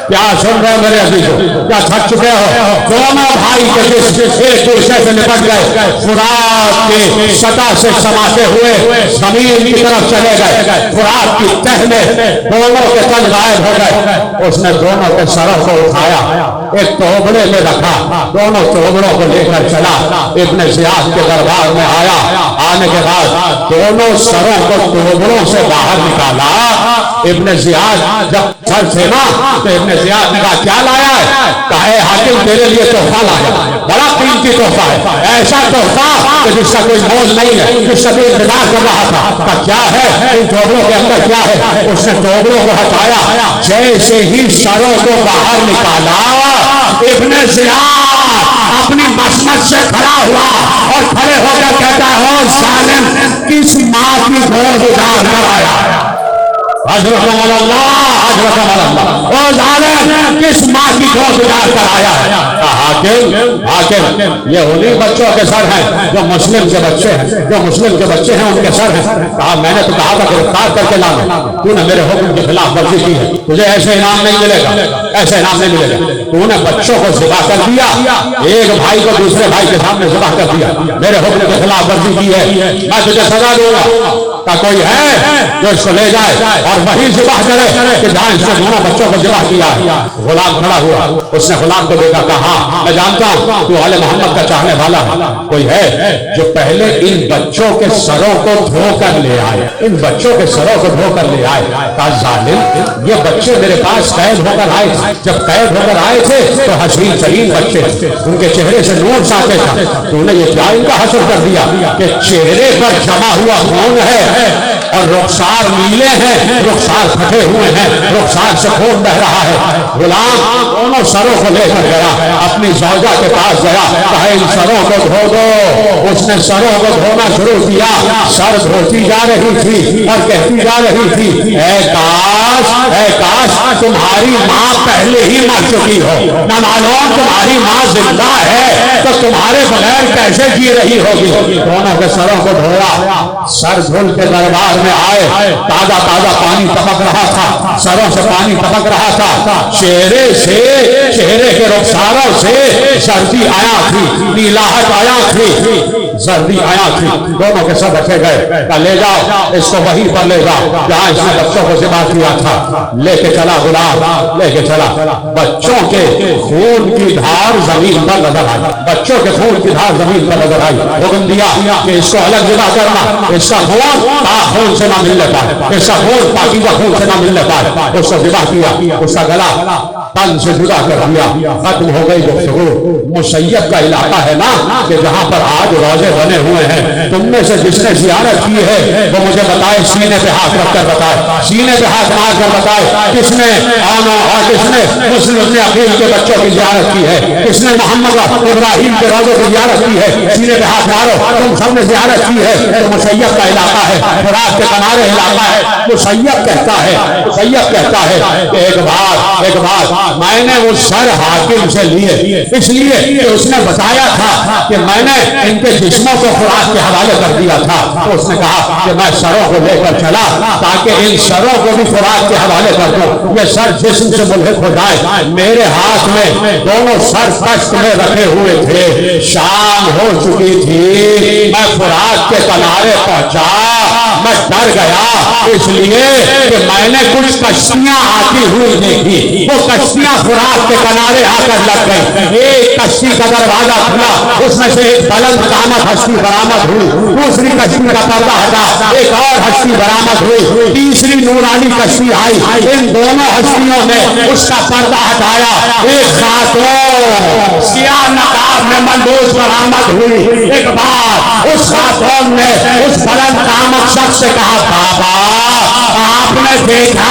کیا سن رہے میرے عزیزو، کیا تھک چکے ہو؟ دونوں بھائی کے جسم ایک دوسرے سے لپٹ گئے، فرات کی سطح سے سماتے ہوئے زمین کی طرف چلے گئے، فرات کی تہ میں دونوں کے تن غائب ہو گئے۔ اس نے دونوں کے سروں کو اٹھایا، ایک توبڑے میں رکھا، دونوں توبڑوں کو لے کر چلا، ابن زیاد کے دربار میں آیا، آنے کے بعد دونوں سروں کو توبڑوں سے باہر نکالا۔ ابن زیاد جب سر تھے نا تو ابن زیاد نے کہا کیا لایا ہے؟ کہا اے حاکم تیرے لیے تحفہ لایا، بڑا قیمتی تحفہ ہے، ایسا تحفہ کہ جس کا کوئی مول نہیں ہے، جس کا کوئی انتظار کر رہا تھا۔ کہا کیا ہے ان توبڑوں کے اندر کیا ہے؟ اس نے توبڑوں کو ہٹایا، جیسے ہی سروں کو باہر نکالا، ابن زیاد اپنی مسند سے کھڑا ہوا اور کھڑے ہو کر کہتا ہے او ظالم، کس ماں کی گود اجاڑ کر آیا؟ حضرت اللہ، او ظالم، کس ماں کی گود اجاڑ کر آیا ہے؟ حاکم، یہ انہی بچوں کے سر ہیں جو مسلم کے بچے ہیں، جو مسلم کے بچے ہیں ان کے سر ہیں۔ کہا میں نے تو کہا تھا گرفتار کر کے لانا، تو نے میرے حکم کے خلاف ورزی کی ہے، تجھے ایسے انعام نہیں ملے گا، ایسے انعام نہیں ملے گا۔ تو نے بچوں کو ذبح کر دیا، ایک بھائی کو دوسرے بھائی کے سامنے ذبح کر دیا، میرے حکم کے خلاف ورزی کی ہے، میں تجھے سزا دوں گا۔ کا کوئی ہے جو اس کو لے جائے اور وہی ذبح کرے کہ جہاں اس نے دونوں بچوں کو ذبح کیا؟ غلام کھڑا ہوا، اس نے غلام کو دیکھا، کہا ہاں میں جانتا ہوں تو آل محمد کا چاہنے والا ہے، کوئی ہے جو پہلے ان بچوں کے سروں کو دھو کر لے آئے، ان بچوں کے سروں کو دھو کر لے آئے؟ کہا ظالم، یہ بچے میرے پاس قید ہو کر آئے تھے، جب قید ہو کر آئے تھے تو حسین ترین بچے تھے، ان کے چہرے سے نور ساتے تھا، تو نے یہ کیا ان کا حشر کر دیا کہ چہرے پر جمع ہوا خون ہے اور رخسار نیلے ہیں، رخسار پھٹے ہوئے ہیں، رخسار سے خون بہ رہا ہے۔ غلام دونوں سروں کو لے کر گیا، اپنی زوجہ کے پاس گیا، کہا ان سروں کو دھو دو۔ اس نے سروں کو دھونا شروع کیا، سر دھوتی جا رہی تھی اور کہتی جا رہی تھی اے کاش تمہاری ماں پہلے ہی مر چکی ہو، نہ معلوم تمہاری ماں زندہ ہے تو تمہارے بغیر کیسے جی رہی ہوگی۔ دونوں کے سروں کو دھویا، سر دھل کے دربار میں آئے، تازہ پانی ٹپک رہا تھا، سروں سے پانی ٹپک رہا تھا، چہرے کے رخساروں سے سردی آیا تھی، نیلاہٹ آیا تھی، سردی آیا تھی، دونوں کے سر رکھے گئے، کہا لے جاؤ اس کو وہیں پر لے جاؤ جہاں اس نے بچوں کو ذبح کیا تھا۔ لے کے چلا غلام، لے کے چلا، بچوں کے خون کی دھار زمین پر نظر آئی، بچوں کے خون کی دھار زمین پر نظر آئی، حکم دیا کہ اس کو الگ ذبح کرنا، اس کا خون پاک خون سے نہ مل لیتا ہے، اس کا خون پاکیزہ خون سے نہ مل لیتا ہے۔ اس کو ذبح کیا، اس کا گلا تن سے جدا کر دیا، ختم ہو گئی گفتگو۔ مسیب کا علاقہ ہے نا کہ جہاں پر آج روزے بنے ہوئے ہیں، تم میں سے جس نے زیارت کی ہے وہ مجھے بتائے، سینے پہ ہاتھ رکھ کر بتائے، سینے پہ ہاتھ مار کر بتائے کس نے آنا اور کس نے مسلم عقیل کے بچوں کی زیارت کی ہے، کس نے محمد ابراہیم کے روزے کی زیارت کی ہے، سینے پہ ہاتھ مارو، تم سب نے زیارت کی ہے۔ تو مسیب کا علاقہ ہے، فرات کے کنارے علاقہ ہے۔ مسیب کہتا ہے کہ ایک بار میں نے وہ سر حاکم سے لیے، اس لیے کہ اس نے بتایا تھا کہ میں نے ان کے جسموں کو فرات کے حوالے کر دیا تھا، تو اس نے کہا کہ میں سروں کو لے کر چلا تاکہ ان سروں کو بھی فرات کے حوالے کر دوں، یہ سر جسم سے ملحق ہو جائے۔ میرے ہاتھ میں دونوں سر کشت میں رکھے ہوئے تھے، شام ہو چکی تھی، میں فرات کے کنارے پہنچا، میں ڈر گیا اس لیے کہ میں نے کچھ کشتیاں آتی ہوئی دیکھی، وہ کشتیاں فرات کے کنارے آ کر لگ گئی، ایک کشتی کا دروازہ کھلا، اس میں سے ایک بلند قامت ہستی برآمد ہوئی، دوسری کشتی کا پردہ ہٹا، ایک اور ہستی برآمد ہوئی، تیسری نورانی کشتی آئی، ان دونوں ہستیوں نے اس کا پردہ ہٹایا، ایک خاتون سیاہ نقاب میں ملبوس برآمد ہوئی، ایک بار اس خاتون نے اس بلند قامت شخص سے کہا بابا آپ نے دیکھا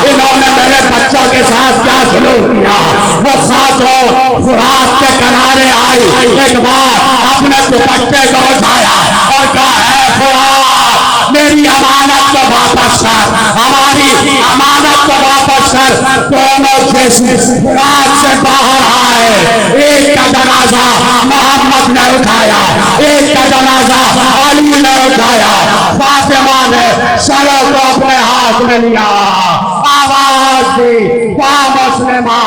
انہوں نے میرے بچوں کے ساتھ کیا سلوک کیا؟ وہ خاتون فرات کے کنارے آئی، ایک بار اپنے دوپٹے کو اٹھایا اور کہا ہے فرات میری امانت کو واپس کر، ہماری امانت کو واپس کر۔ دونوں جیسے فرات سے باہر آئے، ایک کا جنازہ محمد نے اٹھایا، ایک کا جنازہ علی نے اٹھایا، فاطمہ نے سروں کو اپنے ہاتھ میں لیا، آواز دی یا مسلمان